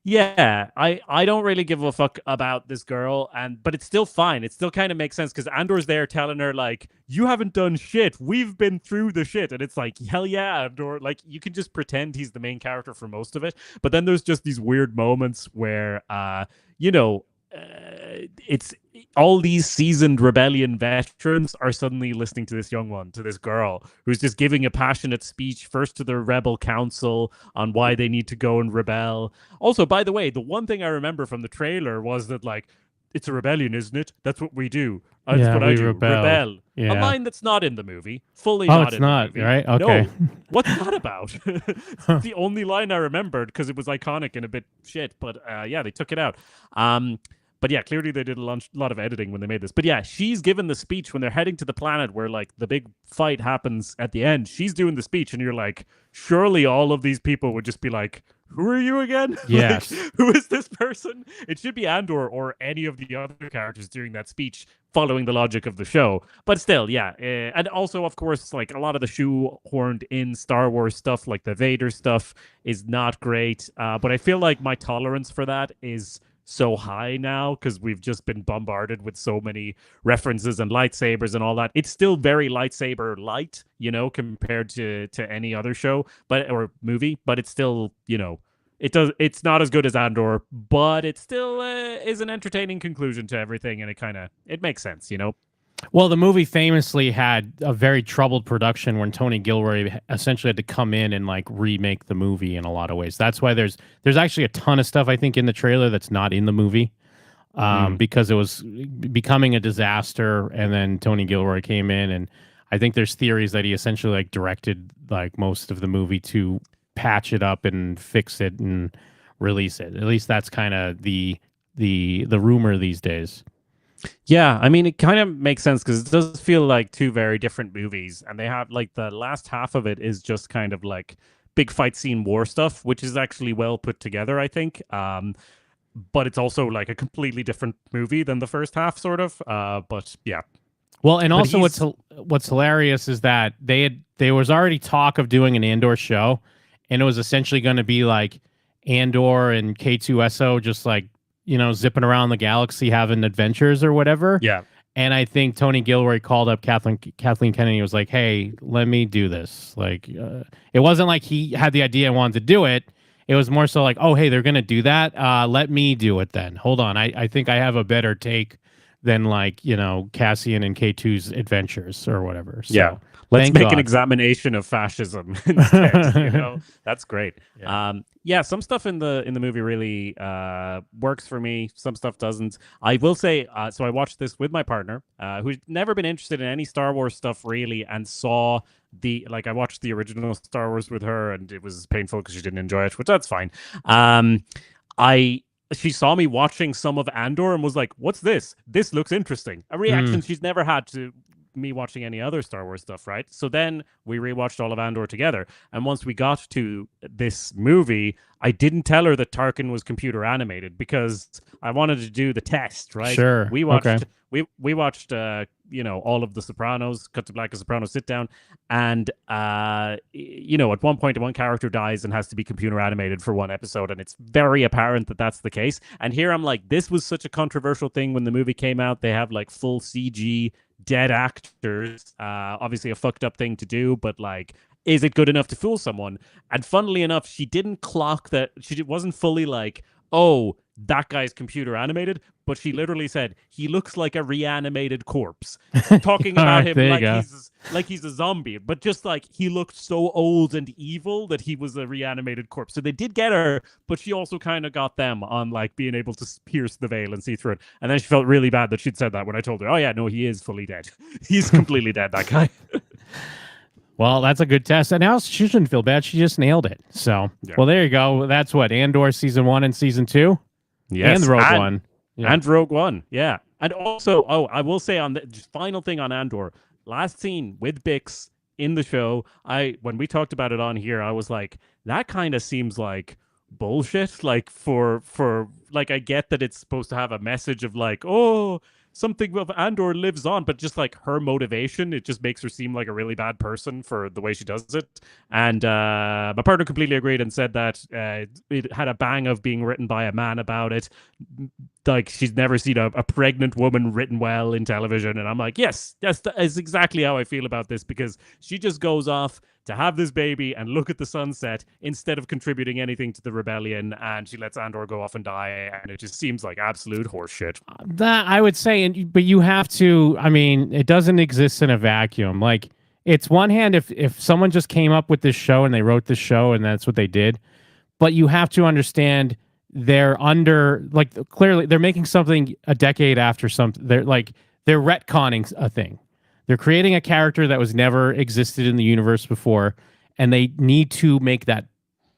Yeah, I don't really give a fuck about this girl, but it's still fine. It still kind of makes sense because Andor's there telling her like, "You haven't done shit. We've been through the shit," and it's like, hell yeah, Andor. Like you can just pretend he's the main character for most of it, but then there's just these weird moments where, you know, it's all these seasoned rebellion veterans are suddenly listening to this young one, to this girl who's just giving a passionate speech first to the rebel council on why they need to go and rebel. Also, by the way, the one thing I remember from the trailer was that like, it's a rebellion, isn't it? That's what we do. That's Yeah, what I we do. rebel. Yeah. A line that's not in the movie. Fully Oh, not it's in the not, movie. right? Okay. No. What's that about? It's the only line I remembered because it was iconic and a bit shit. But yeah, they took it out. But yeah, clearly they did a lot of editing when they made this. But yeah, she's given the speech when they're heading to the planet where like the big fight happens at the end. She's doing the speech and you're like, surely all of these people would just be like, who are you again? Yes. Like, who is this person? It should be Andor or any of the other characters doing that speech following the logic of the show. But still, yeah. And also, of course, like a lot of the shoehorned in Star Wars stuff, like the Vader stuff, is not great. But I feel like my tolerance for that is so high now because we've just been bombarded with so many references and lightsabers and all that. It's still very lightsaber light, you know, compared to any other show or movie, but it's still, you know, it's not as good as Andor, but it still is an entertaining conclusion to everything, and it makes sense, you know. Well, the movie famously had a very troubled production when Tony Gilroy essentially had to come in and like remake the movie in a lot of ways. That's why there's actually a ton of stuff I think in the trailer that's not in the movie because it was becoming a disaster, and then Tony Gilroy came in, and I think there's theories that he essentially like directed like most of the movie to patch it up and fix it and release it. At least that's kind of the rumor these days. Yeah, I mean, it kind of makes sense because it does feel like two very different movies, and they have like the last half of it is just kind of like big fight scene war stuff, which is actually well put together, I think. But it's also like a completely different movie than the first half, sort of. But yeah. Well, and also what's hilarious is that there was already talk of doing an Andor show, and it was essentially going to be like Andor and K2SO just like, you know, zipping around the galaxy having adventures or whatever. Yeah. And I think Tony Gilroy called up Kathleen Kennedy and was like, hey, let me do this. Like, it wasn't like he had the idea and wanted to do it. It was more so like, oh, hey, they're going to do that. Let me do it then. Hold on. I think I have a better take than like, you know, Cassian and K2's adventures or whatever. So, yeah. Let's make an God. examination of fascism instead. You know, that's great. Yeah. Some stuff in the movie really works for me. Some stuff doesn't. I will say, so I watched this with my partner, who's never been interested in any Star Wars stuff really, and saw I watched the original Star Wars with her, and it was painful because she didn't enjoy it, which that's fine. She saw me watching some of Andor and was like, "What's this? This looks interesting." A reaction she's never had to me watching any other Star Wars stuff, right? So then we rewatched all of Andor together, and once we got to this movie, I didn't tell her that Tarkin was computer animated because I wanted to do the test, right? Sure. We watched Okay. we watched all of the Sopranos, Cut to Black, a Sopranos sit down, and at one point one character dies and has to be computer animated for one episode, and it's very apparent that that's the case. And here I'm like, this was such a controversial thing when the movie came out. They have like full CG dead actors, obviously a fucked up thing to do, but like, is it good enough to fool someone? And funnily enough, she didn't clock that. She wasn't fully like, oh, that guy's computer animated, but she literally said he looks like a reanimated corpse, talking about him like he's a zombie, but just like he looked so old and evil that he was a reanimated corpse. So they did get her, but she also kind of got them on like being able to pierce the veil and see through it. And then she felt really bad that she'd said that when I told her, oh yeah, no, he is fully dead. He's completely dead, that guy. Well, that's a good test. And now she shouldn't feel bad. She just nailed it. So, Yeah. Well, there you go. That's what, Andor season 1 and season 2? Yes, And Rogue One. Yeah. And Rogue One, yeah. And also, I will say on the final thing on Andor, last scene with Bix in the show, when we talked about it on here, I was like, that kind of seems like bullshit. Like for like, I get that it's supposed to have a message of like, oh, something of Andor lives on, but just like her motivation, it just makes her seem like a really bad person for the way she does it. And my partner completely agreed and said that it had a bang of being written by a man about it. Like, she's never seen a pregnant woman written well in television. And I'm like, yes, that is exactly how I feel about this, because she just goes off to have this baby and look at the sunset instead of contributing anything to the rebellion, and she lets Andor go off and die, and it just seems like absolute horseshit. That I would say, but you have to, I mean, it doesn't exist in a vacuum. Like, it's one hand if someone just came up with this show and they wrote this show and that's what they did, but you have to understand they're under, like, clearly they're making something a decade after something. They're retconning a thing. They're creating a character that was never existed in the universe before, and they need to make that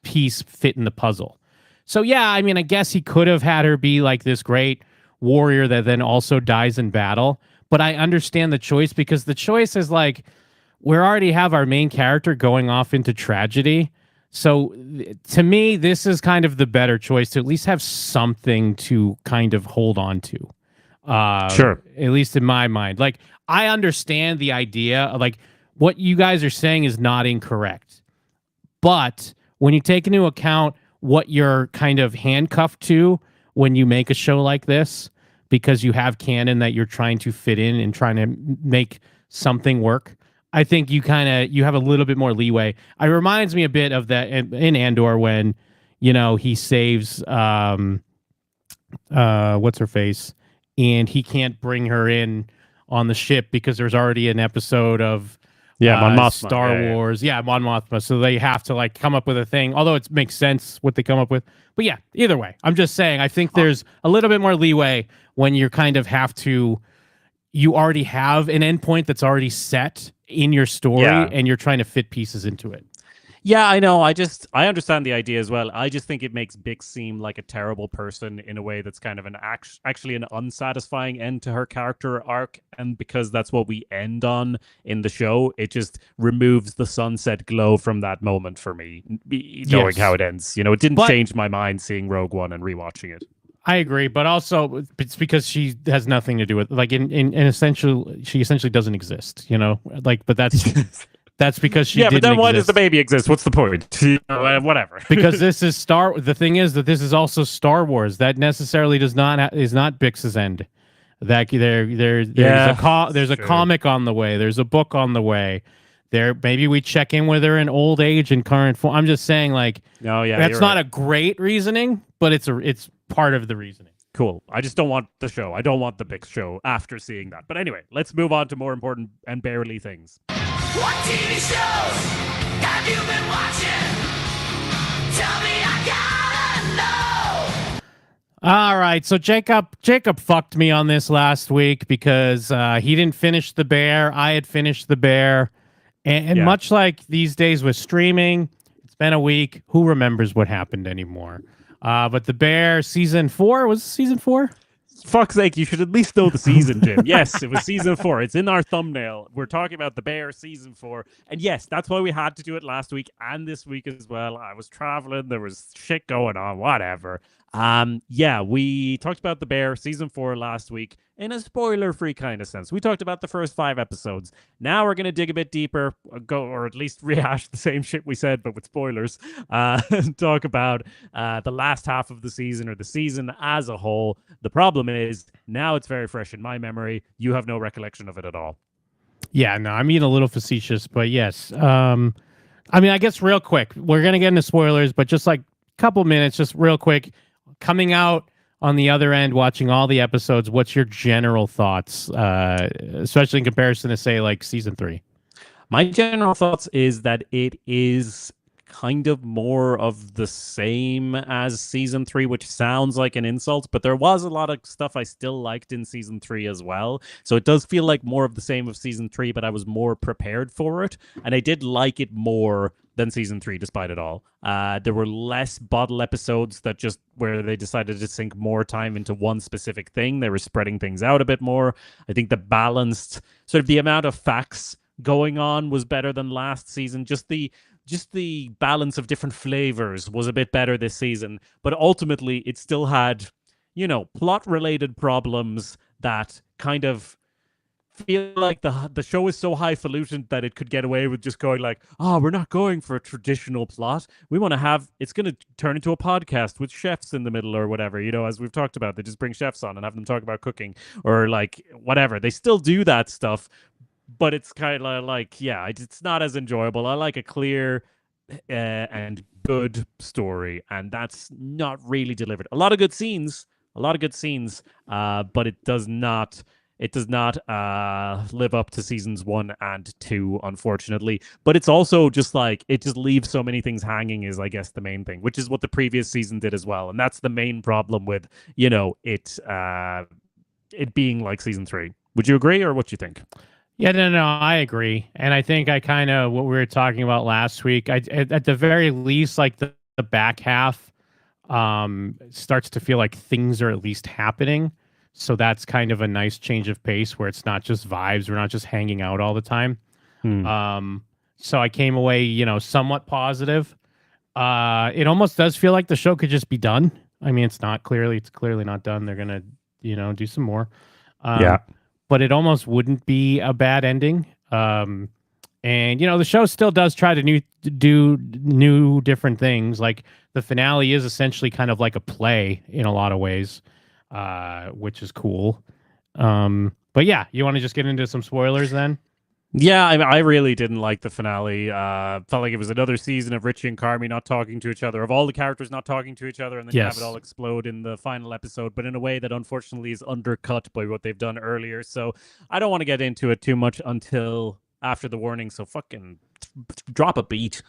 piece fit in the puzzle. So yeah, I mean, I guess he could have had her be like this great warrior that then also dies in battle, but I understand the choice, because the choice is like, we already have our main character going off into tragedy. So to me, this is kind of the better choice, to at least have something to kind of hold on to. Sure. At least in my mind. Like, I understand the idea of, like, what you guys are saying is not incorrect. But when you take into account what you're kind of handcuffed to when you make a show like this, because you have canon that you're trying to fit in and trying to make something work, I think you have a little bit more leeway. It reminds me a bit of that in Andor when, he saves what's her face, and he can't bring her in on the ship because there's already an episode of Mon Mothma. Star Wars. Yeah, Mon Mothma. So they have to like come up with a thing, although it makes sense what they come up with. But yeah, either way, I'm just saying, I think there's a little bit more leeway when you kind of you already have an endpoint that's already set in your story, and you're trying to fit pieces into it. Yeah, I know. I understand the idea as well. I just think it makes Bix seem like a terrible person in a way that's kind of actually an unsatisfying end to her character arc. And because that's what we end on in the show, it just removes the sunset glow from that moment for me, knowing how it ends. It didn't change my mind seeing Rogue One and rewatching it. I agree, but also it's because she has nothing to do with, like, in essentially, she essentially doesn't exist, but that's that's because she didn't but then why exist. does the baby exist? What's the point? Whatever. Because this is the thing is that this is also Star Wars. That necessarily is not Bix's end. That there's a comic on the way. There's a book on the way. Maybe we check in with her in old age and current form. I'm just saying, like, that's not a great reasoning, but it's part of the reasoning. Cool. I just don't want the show. I don't want the Bix show after seeing that. But anyway, let's move on to more important and barely things. What TV shows have you been watching? Tell me, I gotta know. All right, so Jacob fucked me on this last week because he didn't finish The Bear. I had finished The Bear. And much like these days with streaming, it's been a week. Who remembers what happened anymore? But The Bear season 4, was it season 4? fuck's sake, you should at least know the season, Jim. Yes, it was season 4. It's in our thumbnail. We're talking about The Bear season 4. And yes, that's why we had to do it last week and this week as well. I was traveling. There was shit going on, whatever. Yeah, we talked about The Bear season 4 last week in a spoiler-free kind of sense. We talked about the first 5 episodes. Now we're going to dig a bit deeper, or at least rehash the same shit we said, but with spoilers, and talk about the last half of the season, or the season as a whole. The problem is, now it's very fresh in my memory. You have no recollection of it at all. Yeah, no, I'm being a little facetious, but yes. I mean, I guess real quick, we're going to get into spoilers, but just like a couple minutes, just real quick, coming out on the other end, watching all the episodes, what's your general thoughts, especially in comparison to, say, like season 3? My general thoughts is that it is kind of more of the same as season 3, which sounds like an insult, but there was a lot of stuff I still liked in season 3 as well. So it does feel like more of the same of season 3, but I was more prepared for it. And I did like it more than season 3, despite it all. There were less bottle episodes that just where they decided to sink more time into one specific thing. They were spreading things out a bit more. I think the balanced sort of the amount of facts going on was better than last season. Just the balance of different flavors was a bit better this season, but ultimately it still had, plot related problems that kind of feel like the show is so highfalutin that it could get away with just going like, oh, we're not going for a traditional plot. We want to have, it's going to turn into a podcast with chefs in the middle or whatever, as we've talked about. They just bring chefs on and have them talk about cooking or like whatever. They still do that stuff, but it's kind of like, yeah, it's not as enjoyable. I like a clear and good story, and that's not really delivered. A lot of good scenes, but it does not live up to seasons 1 and 2, unfortunately. But it's also just like, it just leaves so many things hanging is, I guess, the main thing, which is what the previous season did as well. And that's the main problem with, it being like season 3. Would you agree, or what do you think? Yeah, no, I agree. And I think I kind of, what we were talking about last week, at the very least, like the back half starts to feel like things are at least happening. So that's kind of a nice change of pace where it's not just vibes. We're not just hanging out all the time. So I came away, somewhat positive. It almost does feel like the show could just be done. I mean, it's clearly not done. They're going to, do some more. Yeah. But it almost wouldn't be a bad ending. And, the show still does try to do new different things. Like the finale is essentially kind of like a play in a lot of ways. Which is cool. But yeah, you want to just get into some spoilers then? Yeah, I really didn't like the finale. Felt like it was another season of Richie and Carmi not talking to each other, of all the characters not talking to each other, and then you have it all explode in the final episode, but in a way that unfortunately is undercut by what they've done earlier. So I don't want to get into it too much until after the warning, so fucking drop a beat.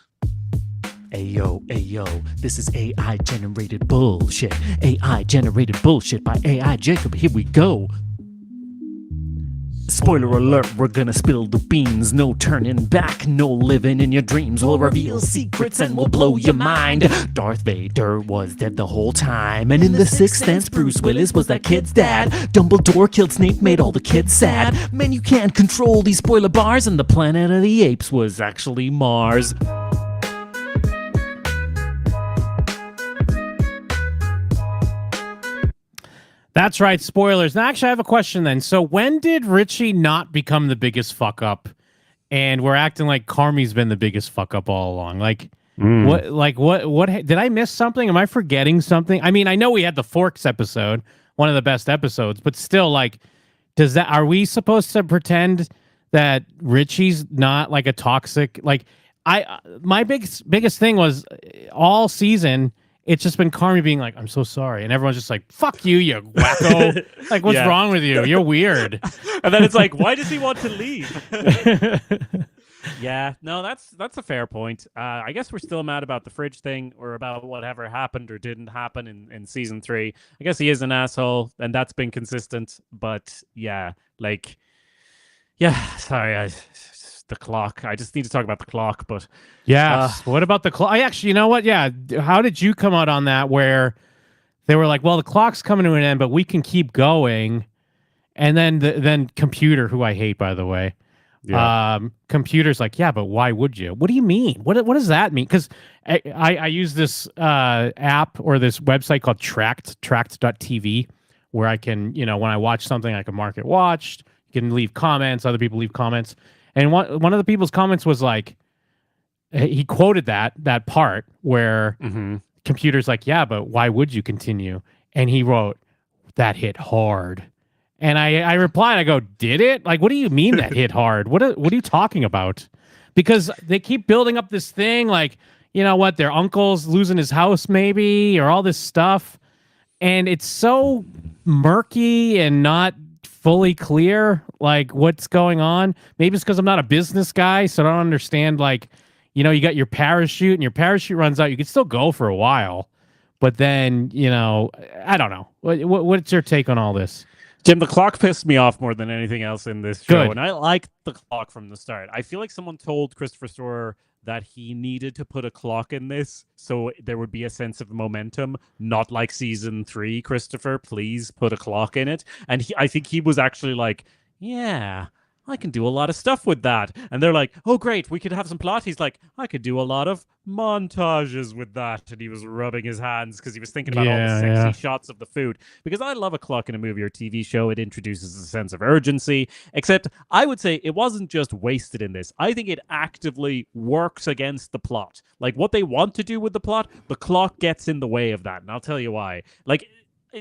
Ayo, this is AI generated bullshit. AI generated bullshit by AI Jacob. Here we go. Spoiler alert, we're gonna spill the beans. No turning back, no living in your dreams. We'll reveal secrets and we'll blow your mind. Darth Vader was dead the whole time, and in The Sixth Sense, Bruce Willis was that kid's dad. Dumbledore killed Snape, made all the kids sad. Man, you can't control these spoiler bars, and the Planet of the Apes was actually Mars. That's right, spoilers. Now, actually, I have a question then. So when did Richie not become the biggest fuck up? And we're acting like Carmi's been the biggest fuck up all along. Like, what did I miss something? Am I forgetting something? I mean, I know we had the Forks episode, one of the best episodes, but still, like, are we supposed to pretend that Richie's not like a toxic, like, my biggest thing was all season, it's just been Carmi being like, I'm so sorry. And everyone's just like, fuck you, you wacko. Like, what's wrong with you? You're weird. And then it's like, why does he want to leave? Yeah, no, that's a fair point. I guess we're still mad about the fridge thing, or about whatever happened or didn't happen in season 3. I guess he is an asshole, and that's been consistent. But yeah, like, yeah, sorry, the clock. I just need to talk about the clock, but yeah. What about the clock? Actually, you know what? Yeah. How did you come out on that? Where they were like, well, the clock's coming to an end, but we can keep going. And then Computer, who I hate, by the way, Computer's like, yeah, but why would you? What do you mean? What does that mean? Because I use this app or this website called tracked.tv, where I can, when I watch something, I can mark it watched. You can leave comments. Other people leave comments. And one of the people's comments was like, he quoted that part where Computer's like, yeah, but why would you continue? And he wrote, that hit hard. And I replied, I go, did it? Like, what do you mean that hit hard? What are you talking about? Because they keep building up this thing like, you know what, their uncle's losing his house maybe, or all this stuff. And it's so murky and not fully clear, like, what's going on. Maybe it's because I'm not a business guy, so I don't understand, like, you got your parachute and your parachute runs out. You can still go for a while. But then, I don't know. What's your take on all this? Jim, the clock pissed me off more than anything else in this show, Good. and I liked the clock from the start. I feel like someone told Christopher Storer that he needed to put a clock in this so there would be a sense of momentum, not like season 3, Christopher, please put a clock in it. And I think he was actually like, yeah, I can do a lot of stuff with that. And they're like, oh, great, we could have some plot. He's like, I could do a lot of montages with that. And he was rubbing his hands because he was thinking about all the sexy shots of the food. Because I love a clock in a movie or TV show. It introduces a sense of urgency. Except I would say it wasn't just wasted in this. I think it actively works against the plot. Like what they want to do with the plot, the clock gets in the way of that. And I'll tell you why. Like,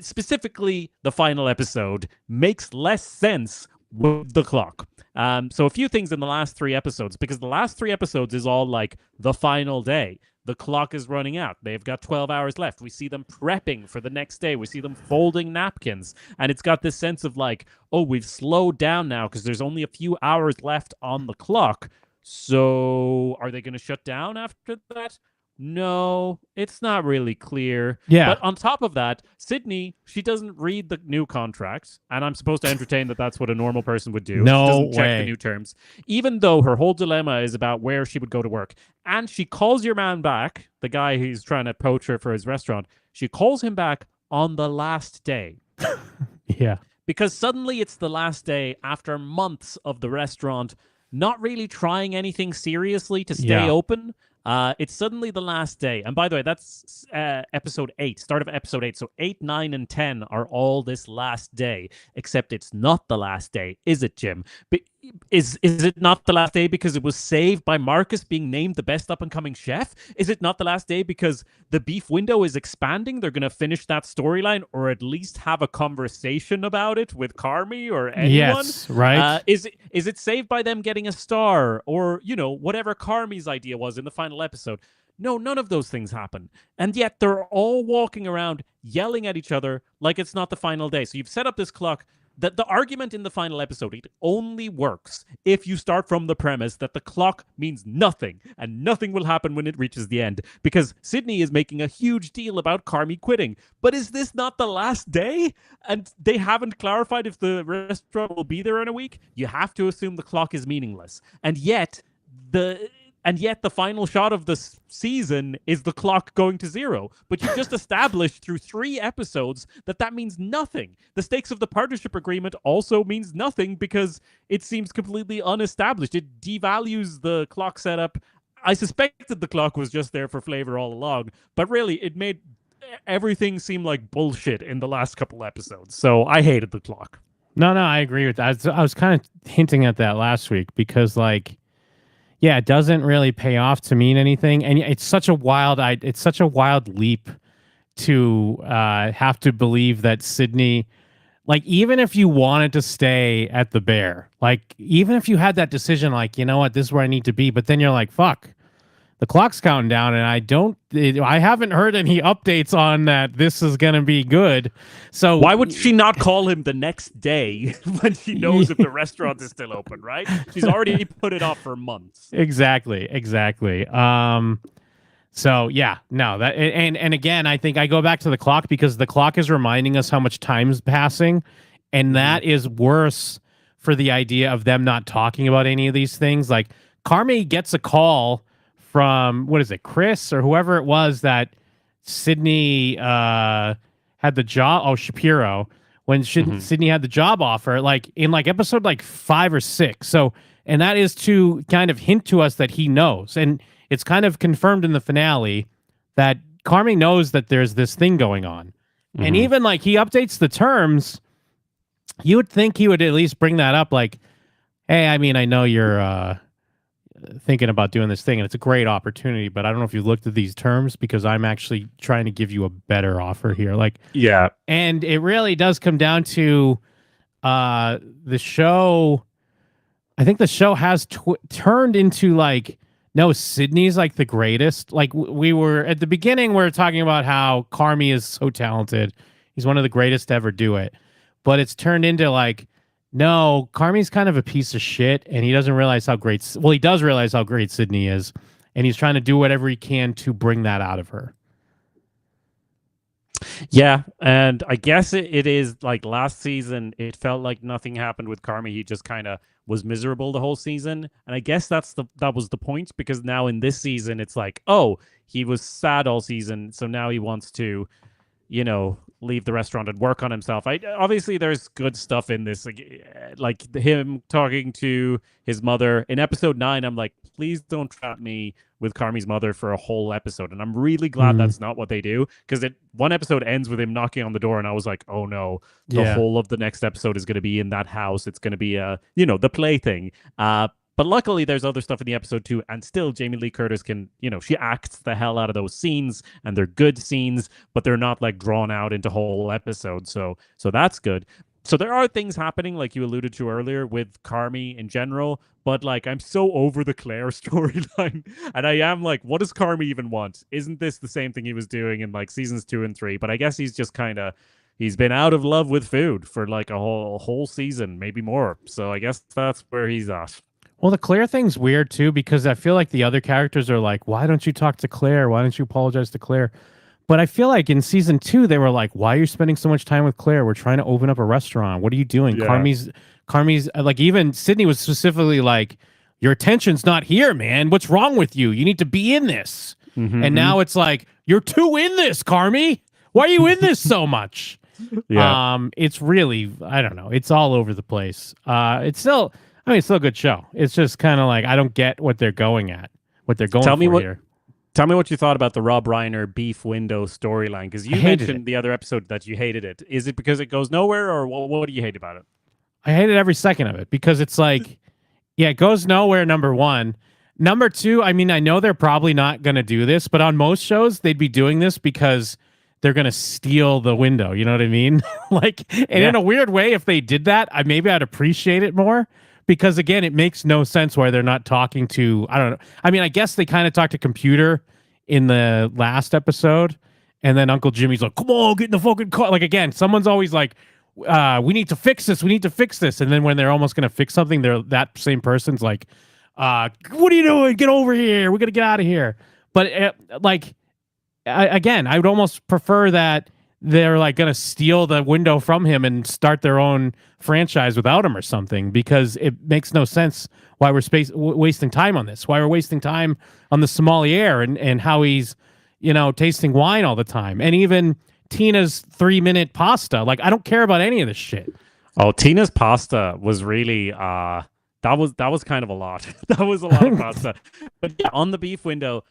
specifically, the final episode makes less sense with the clock. So a few things in the last 3 episodes, because the last 3 episodes is all like the final day. The clock is running out. They've got 12 hours left. We see them prepping for the next day. We see them folding napkins. And it's got this sense of like, oh, we've slowed down now because there's only a few hours left on the clock. So are they going to shut down after that? No, it's not really clear. Yeah. But on top of that, Sydney, she doesn't read the new contract, and I'm supposed to entertain that that's what a normal person would do. No she doesn't check way. the new terms, even though her whole dilemma is about where she would go to work. And she calls your man back, the guy who's trying to poach her for his restaurant. She calls him back on the last day. Yeah. Because suddenly it's the last day after months of the restaurant not really trying anything seriously to stay open. It's suddenly the last day. And by the way, that's episode 8, start of episode 8. So 8, 9, and 10 are all this last day, except it's not the last day, is it, Jim? Is it not the last day because it was saved by Marcus being named the best up-and-coming chef? Is it not the last day because the beef window is expanding? They're going to finish that storyline or at least have a conversation about it with Carmi or anyone? Yes, right. Is it saved by them getting a star or, whatever Carmi's idea was in the final episode? No, none of those things happen. And yet they're all walking around yelling at each other like it's not the final day. So you've set up this clock. The argument in the final episode, it only works if you start from the premise that the clock means nothing and nothing will happen when it reaches the end. Because Sydney is making a huge deal about Carmi quitting. But is this not the last day? And they haven't clarified if the restaurant will be there in a week? You have to assume the clock is meaningless. And yet the final shot of the season is the clock going to 0. But you just established through 3 episodes that means nothing. The stakes of the partnership agreement also means nothing because it seems completely unestablished. It devalues the clock setup. I suspected the clock was just there for flavor all along, but really it made everything seem like bullshit in the last couple episodes. So I hated the clock. No, I agree with that. I was kind of hinting at that last week because, like, yeah, it doesn't really pay off to mean anything, and it's such a wild leap to have to believe that Sydney, like, even if you wanted to stay at the Bear, like, even if you had that decision, like, you know what, this is where I need to be, but then you're like, fuck, the clock's counting down, and I haven't heard any updates on that this is going to be good. So why would she not call him the next day when she knows if the restaurant is still open, right? She's already put it off for months. Exactly. So yeah, no, that and again, I think I go back to the clock because the clock is reminding us how much time's passing, and that is worse for the idea of them not talking about any of these things. Like, Carmi gets a call from, what is it, Chris or whoever it was that Sydney had the job. Oh, Shapiro, when Sydney had the job offer, like in like episode like 5 or 6. So, and that is to kind of hint to us that he knows, and it's kind of confirmed in the finale that Carmi knows that there's this thing going on, and even like he updates the terms. You would think he would at least bring that up, like, hey, I mean, I know you're thinking about doing this thing, and it's a great opportunity, but I don't know if you looked at these terms because I'm actually trying to give you a better offer here. Like, Yeah. and it really does come down to the show. I think the show has turned into like, no, Sydney's like the greatest. Like we were at the beginning, we were talking about how Carmi is so talented. He's one of the greatest to ever do it. But it's turned into like, no, Carmi's kind of a piece of shit, and he doesn't realize how great. Well, he does realize how great Sydney is, and he's trying to do whatever he can to bring that out of her. Yeah, and I guess it is like last season, it felt like nothing happened with Carmi. He just kind of was miserable the whole season. And I guess that was the point, because now in this season, it's like, oh, he was sad all season, so now he wants to, you know, leave the restaurant and work on himself. Obviously there's good stuff in this, like him talking to his mother in episode 9. I'm like, please don't trap me with Carmi's mother for a whole episode. And I'm really glad that's not what they do, because one episode ends with him knocking on the door, and I was like, oh no, the whole of the next episode is going to be in that house. It's going to be the plaything. But luckily, there's other stuff in the episode too, and still Jamie Lee Curtis can, she acts the hell out of those scenes, and they're good scenes, but they're not like drawn out into whole episodes. So that's good. So there are things happening, like you alluded to earlier, with Carmi in general, but like I'm so over the Claire storyline, and I am like, what does Carmi even want? Isn't this the same thing he was doing in like seasons 2 and 3? But I guess he's just kind of. He's been out of love with food for like a whole season, maybe more. So I guess that's where he's at. Well, the Claire thing's weird too, because I feel like the other characters are like, why don't you talk to Claire? Why don't you apologize to Claire? But I feel like in season 2, they were like, why are you spending so much time with Claire? We're trying to open up a restaurant. What are you doing? Yeah. Carmi's like, even Sydney was specifically like, your attention's not here, man. What's wrong with you? You need to be in this. And now it's like, you're too in this, Carmi. Why are you in this so much? Yeah. It's really, I don't know. It's all over the place. It's still a good show. It's just kind of like, I don't get what they're going here. Tell me what you thought about the Rob Reiner beef window storyline, because you mentioned the other episode that you hated it. Is it because it goes nowhere, or what do you hate about it? I hated every second of it, because it's like, yeah, it goes nowhere, number one. Number two, I mean, I know they're probably not going to do this, but on most shows, they'd be doing this because they're going to steal the window. You know what I mean? In a weird way, if they did that, maybe I'd appreciate it more. Because again, it makes no sense why they're not talking to, I don't know. I mean, I guess they kind of talked to Computer in the last episode, and then Uncle Jimmy's like, come on, get in the fucking car. Like, again, someone's always like, we need to fix this. We need to fix this. And then when they're almost going to fix something, that same person's like, what are you doing? Get over here. We're going to get out of here. But again, I would almost prefer that they're like going to steal the window from him and start their own franchise without him or something, because it makes no sense why we're wasting time on this, why we're wasting time on the sommelier and how he's, tasting wine all the time. And even Tina's 3-minute pasta. Like, I don't care about any of this shit. Oh, Tina's pasta was really, that was kind of a lot. That was a lot of pasta. But yeah, on the beef window,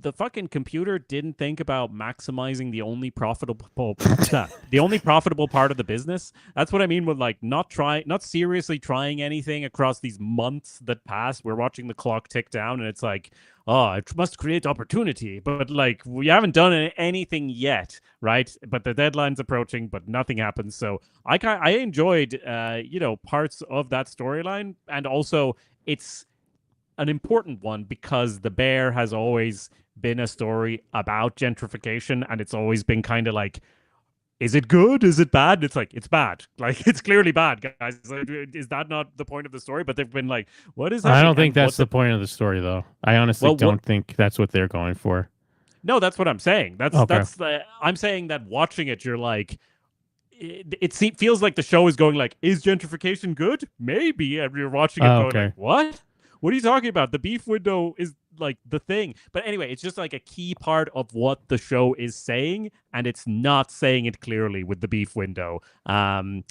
the fucking Computer didn't think about maximizing the only profitable part of the business. That's what I mean with like not seriously trying anything across these months that pass. We're watching the clock tick down, and it's like, oh, it must create opportunity, but like we haven't done anything yet, right? But the deadline's approaching, but nothing happens. So I enjoyed parts of that storyline, and also it's an important one because The Bear has always been a story about gentrification, and it's always been kind of like, is it good? Is it bad? It's like, it's bad. Like, it's clearly bad, guys. Like, is that not the point of the story? But they've been like, what is that? I don't think that's the point of the story, though. I honestly don't think that's what they're going for. No, that's what I'm saying. I'm saying that watching it, you're like, it feels like the show is going like, is gentrification good? Maybe. And you're watching it going like, what? what are you talking about? The beef window is like the thing. But anyway, it's just like a key part of what the show is saying, and it's not saying it clearly with the beef window. Cicero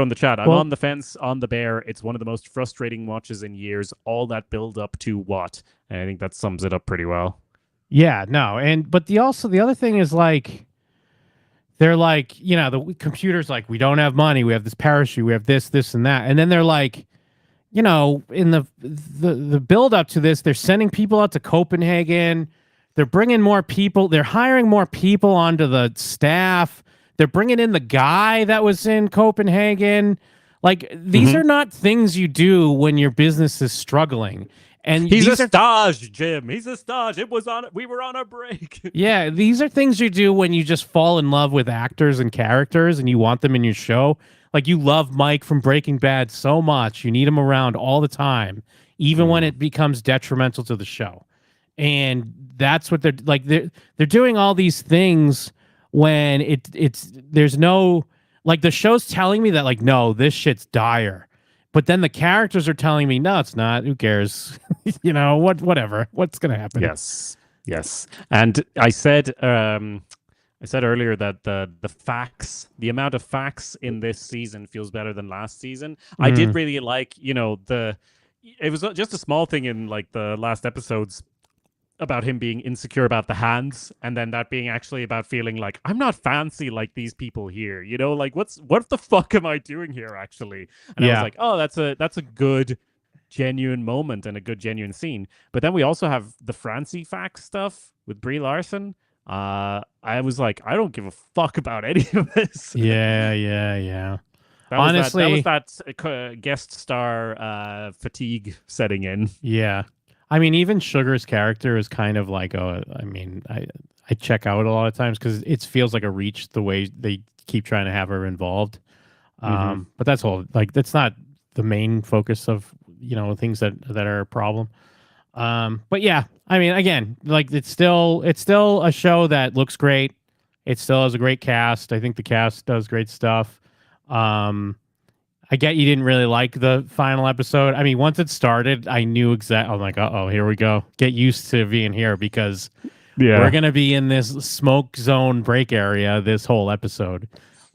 in the chat. I'm Well- on the fence on the bear. It's one of the most frustrating watches in years. All that build up to what? And I think that sums it up pretty well. Yeah, no, but the other thing is like, they're like, the computer's like, we don't have money, we have this parachute, we have this, and that, and then they're like, in the build up to this, they're sending people out to Copenhagen, they're bringing more people, they're hiring more people onto the staff, they're bringing in the guy that was in Copenhagen. Like, these are not things you do when your business is struggling. And he's a stage, Jim. He's a stage. We were on a break. Yeah, these are things you do when you just fall in love with actors and characters and you want them in your show. Like, you love Mike from Breaking Bad so much. You need him around all the time, even when it becomes detrimental to the show. And that's what they're like. They're doing all these things when there's no, like, the show's telling me that, like, no, this shit's dire. But then the characters are telling me, no, it's not. Who cares? Whatever. What's going to happen? Yes. And I said earlier that the facts, the amount of facts in this season feels better than last season. I did really like, it was just a small thing in like the last episodes about him being insecure about the hands, and then that being actually about feeling like, I'm not fancy like these people here, like what the fuck am I doing here actually? And I was like, oh, that's a good genuine moment and a good genuine scene. But then we also have the Francie facts stuff with Brie Larson. I was like, I don't give a fuck about any of this. Yeah. Honestly, that was that guest star fatigue setting in. Yeah. I mean, even Sugar's character is kind of like, I check out a lot of times because it feels like a reach the way they keep trying to have her involved. But that's that's not the main focus of, things that are a problem. But yeah, I mean, again, like, it's still a show that looks great. It still has a great cast. I think the cast does great stuff. I get you didn't really like the final episode. I mean, once it started, I knew exactly. I'm like, here we go. Get used to being here because we're going to be in this smoke zone break area this whole episode.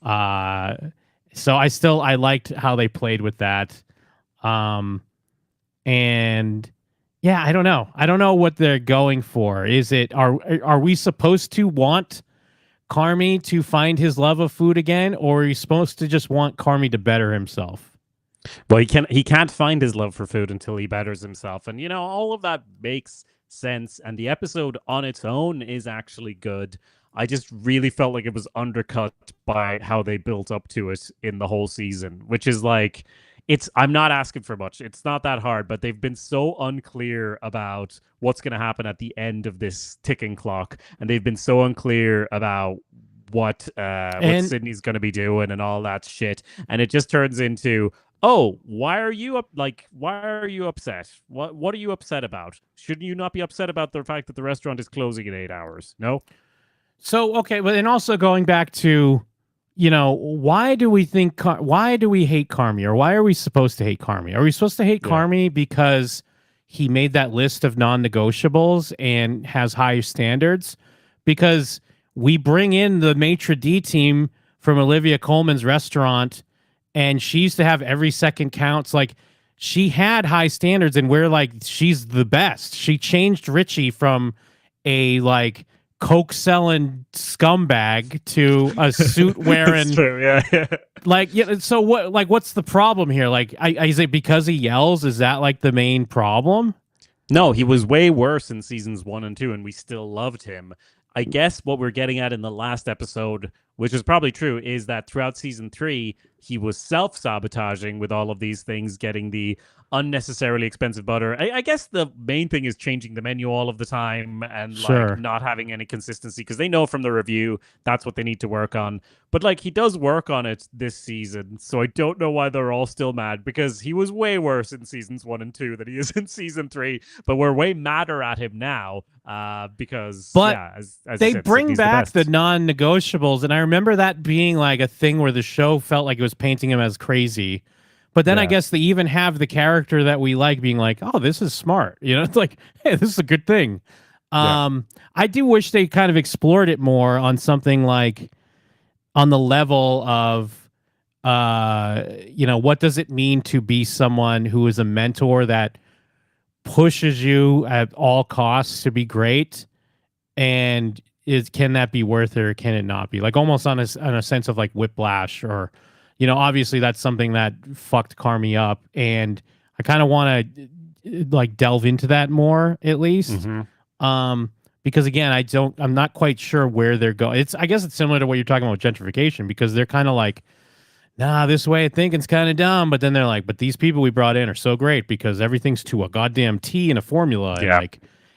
So I liked how they played with that. And yeah, I don't know. I don't know what they're going for. Are we supposed to want Carmy to find his love of food again, or are you supposed to just want Carmy to better himself? Well, he can't find his love for food until he betters himself, and all of that makes sense. And the episode on its own is actually good. I just really felt like it was undercut by how they built up to it in the whole season, which is like, I'm not asking for much. It's not that hard, but they've been so unclear about what's going to happen at the end of this ticking clock. And they've been so unclear about what Sydney's going to be doing and all that shit. And it just turns into, why are you upset? What are you upset about? Shouldn't you not be upset about the fact that the restaurant is closing in 8 hours? No? So, okay. But then also going back to, why do we hate Carmy, or why are we supposed to hate Carmy? Are we supposed to hate Carmy because he made that list of non-negotiables and has higher standards? Because we bring in the maitre d' team from Olivia Colman's restaurant, and she used to have every second counts. Like, she had high standards, and we're like, she's the best. She changed Richie from a coke selling scumbag to a suit wearing. True, yeah. So what? What's the problem here? Is it because he yells? Is that the main problem? No, he was way worse in seasons 1 and 2, and we still loved him. I guess what we're getting at in the last episode, which is probably true, is that throughout season 3, he was self-sabotaging with all of these things, getting the unnecessarily expensive butter. I guess the main thing is changing the menu all of the time and not having any consistency, because they know from the review that's what they need to work on. But he does work on it this season, so I don't know why they're all still mad, because he was way worse in seasons 1 and 2 than he is in season 3. But we're way madder at him now because as they said, bring Sydney's back the best. non-negotiables, and I remember that being a thing where the show felt like it was painting him as crazy. But then I Yeah. guess they even have the character that we like being like, oh, this is smart. You know, it's like, hey, this is a good thing. Yeah. I do wish they kind of explored it more on something like on the level of, what does it mean to be someone who is a mentor that pushes you at all costs to be great, and can that be worth it or can it not be, like almost on a sense of like Whiplash, or obviously that's something that fucked Carmi up, and I kind of want to like delve into that more at least. Because again, I'm not quite sure where they're going. I guess it's similar to what you're talking about with gentrification, because they're kind of like, nah, this way of thinking's kind of dumb. But then they're like, but these people we brought in are so great because everything's to a goddamn T in a formula. Yeah.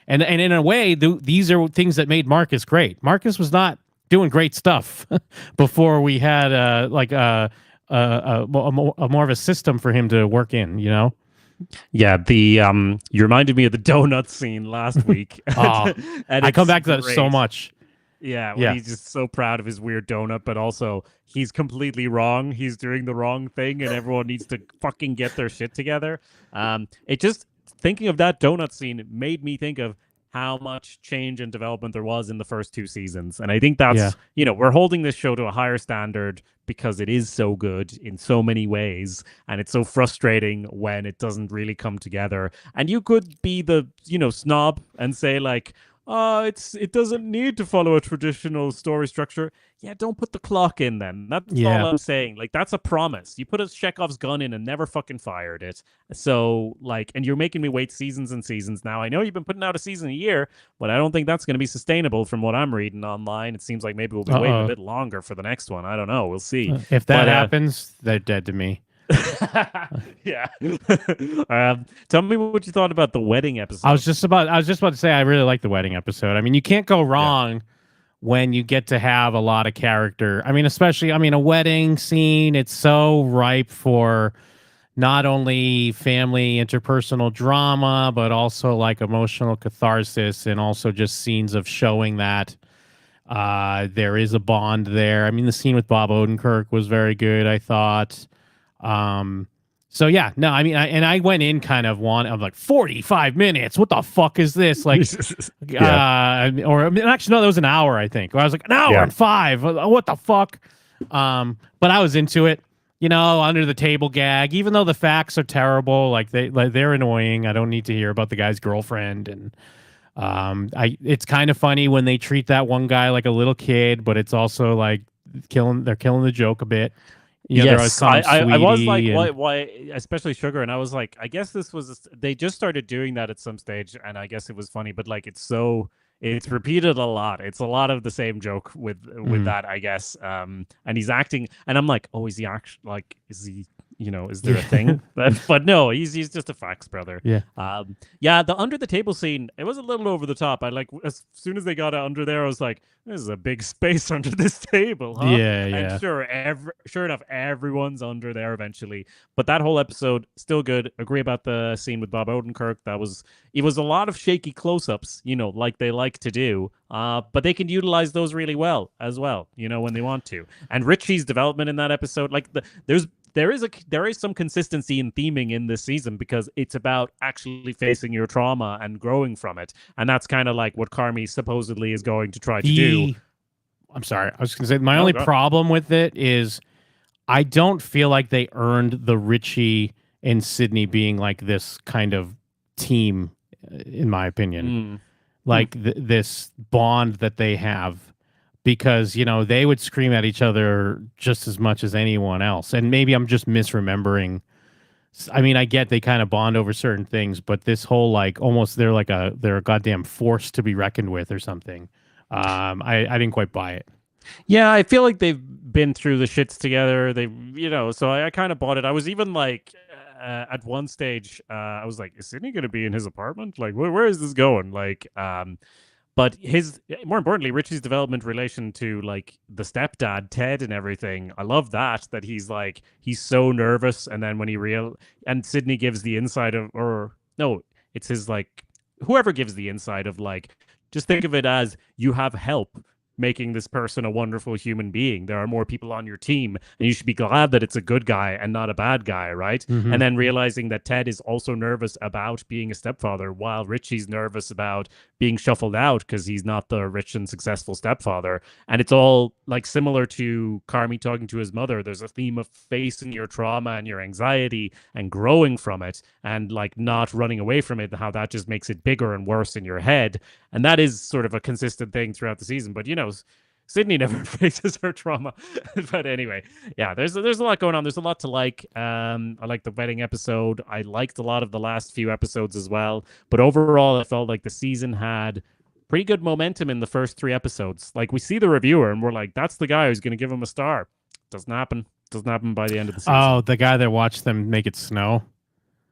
And in a way, these are things that made Marcus great. Marcus was not doing great stuff before we had a more of a system for him to work in. Yeah, you reminded me of the donut scene last week. Oh, and I come it's back to that so great. much. Yeah, when Yeah. he's just so proud of his weird donut, but also he's completely wrong. He's doing the wrong thing, and everyone needs to fucking get their shit together. It just thinking of that donut scene made me think of how much change and development there was in the first 2 seasons. And I think that's, we're holding this show to a higher standard because it is so good in so many ways. And it's so frustrating when it doesn't really come together. And you could be the, snob and say like, it doesn't need to follow a traditional story structure. Yeah, don't put the clock in then. That's all I'm saying. Like, that's a promise. You put a Chekhov's gun in and never fucking fired it. So, like, and you're making me wait seasons and seasons now. I know you've been putting out a season a year, but I don't think that's going to be sustainable from what I'm reading online. It seems like maybe we'll be waiting a bit longer for the next one. I don't know. We'll see. If that happens, they're dead to me. Yeah. Tell me what you thought about the wedding episode. I was just about to say I really like the wedding episode. I mean, you can't go wrong when you get to have a lot of character. I mean, especially a wedding scene, it's so ripe for not only family interpersonal drama, but also like emotional catharsis, and also just scenes of showing that there is a bond there. I mean, the scene with Bob Odenkirk was very good, I thought. So yeah, no, I mean, I went in kind of I'm like 45 minutes. What the fuck is this? Like, actually, no, that was an hour, I think. Or I was like an hour and 5. What the fuck? But I was into it. Under the table gag, even though the facts are terrible, they're annoying. I don't need to hear about the guy's girlfriend, and it's kind of funny when they treat that one guy like a little kid, but it's also like they're killing the joke a bit. Yes, I was like, why, especially Sugar, and I was like, I guess they just started doing that at some stage, and I guess it was funny, but like it's repeated a lot. It's a lot of the same joke with that, I guess. And he's acting, and I'm like, oh, is he actually like, is he? Is there a thing? But no, he's just a fax brother. Yeah. The under the table scene, it was a little over the top. I like as soon as they got under there, I was like, this is a big space under this table, huh? Yeah. And sure enough, everyone's under there eventually. But that whole episode, still good. Agree about the scene with Bob Odenkirk. It was a lot of shaky close-ups, like they like to do. But they can utilize those really well as well, when they want to. And Richie's development in that episode, like there is some consistency in theming in this season, because it's about actually facing your trauma and growing from it. And that's kind of like what Carmi supposedly is going to try to do. I'm sorry. I was going to say my only problem with it is I don't feel like they earned the Richie and Sydney being like this kind of team, in my opinion. This bond that they have. Because, they would scream at each other just as much as anyone else. And maybe I'm just misremembering. I mean, I get they kind of bond over certain things, but this whole, like, almost they're a goddamn force to be reckoned with or something. I didn't quite buy it. Yeah, I feel like they've been through the shits together. So I kind of bought it. I was even like, at one stage, I was like, is Sydney going to be in his apartment? Like, where is this going? Like, but more importantly, Richie's development relation to like the stepdad, Ted, and everything. I love that he's like, he's so nervous. And then when and Sydney gives the insight of, or no, it's his like, whoever gives the insight of like, just think of it as you have help making this person a wonderful human being. There are more people on your team, and you should be glad that it's a good guy and not a bad guy, right? Mhm. And then realizing that Ted is also nervous about being a stepfather, while Richie's nervous about being shuffled out because he's not the rich and successful stepfather. And it's all like similar to Carmi talking to his mother. There's a theme of facing your trauma and your anxiety and growing from it, and like not running away from it, and how that just makes it bigger and worse in your head. And that is sort of a consistent thing throughout the season. But Sydney never faces her trauma. But anyway, yeah, there's a lot going on. There's a lot to like. I like the wedding episode. I liked a lot of the last few episodes as well. But overall, I felt like the season had pretty good momentum in the first 3 episodes. Like, we see the reviewer and we're like, that's the guy who's going to give him a star. Doesn't happen. Doesn't happen by the end of the season. Oh, the guy that watched them make it snow.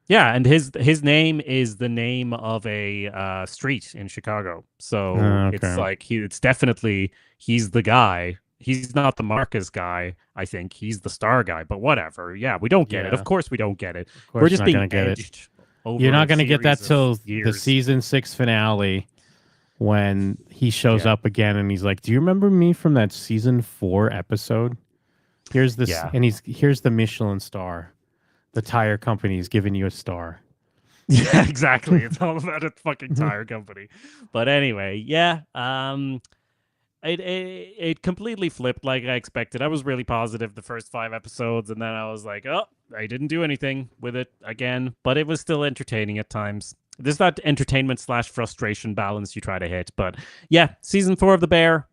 Yeah, and his name is the name of a street in Chicago. So Okay. it's like it's definitely he's the guy. He's not the Marcus guy. I think he's the star guy. But whatever. Yeah, we don't get it. Yeah. Of course, we don't get it. Of course We're just you're not being gonna get it. edged over You're not a going to get that series till of the years. season 6 finale, when he shows Yeah. up again and he's like, "Do you remember me from that season 4 episode? Here's this," Yeah. and here's the Michelin star. The tire company's giving you a star. Yeah, exactly. It's all about a fucking tire company. But anyway, yeah. It completely flipped like I expected. I was really positive the first 5 episodes, and then I was like, oh, I didn't do anything with it again. But it was still entertaining at times. There's that entertainment / frustration balance you try to hit. But yeah, season 4 of The Bear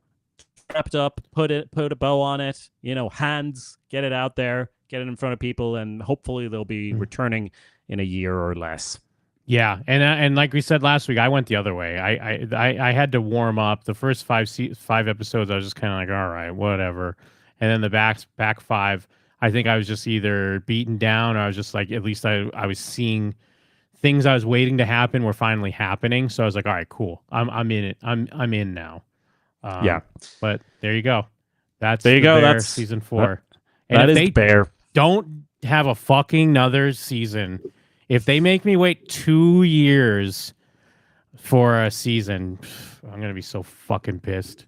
wrapped up. Put a bow on it. Hands. Get it out there. Get it in front of people, and hopefully they'll be returning in a year or less. Yeah, and like we said last week, I went the other way. I had to warm up. The first 5 episodes, I was just kind of like, all right, whatever. And then the back 5, I think I was just either beaten down, or I was just like, at least I was seeing things I was waiting to happen were finally happening. So I was like, all right, cool. I'm in it. I'm in now. Yeah. But there you go. That's There you The go. Bear That's season 4. That and if is they The Bear. don't have a fucking another season, if they make me wait 2 years for a season, I'm gonna be so fucking pissed.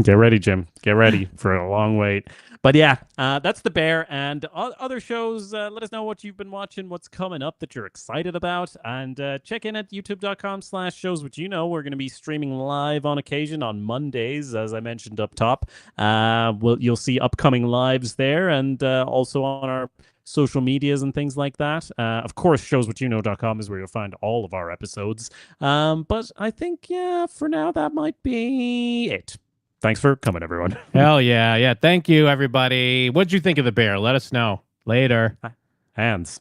Get ready, Jim. Get ready for a long wait. But yeah, that's The Bear. And other shows, let us know what you've been watching, what's coming up that you're excited about. And check in at youtube.com/showswhatyouknow. We're going to be streaming live on occasion on Mondays, as I mentioned up top. You'll see upcoming lives there, and also on our social medias and things like that. Of course, showswhatyouknow.com is where you'll find all of our episodes. But I think, yeah, for now, that might be it. Thanks for coming, everyone. Hell yeah. Yeah. Thank you, everybody. What'd you think of The Bear? Let us know. Later. Hands.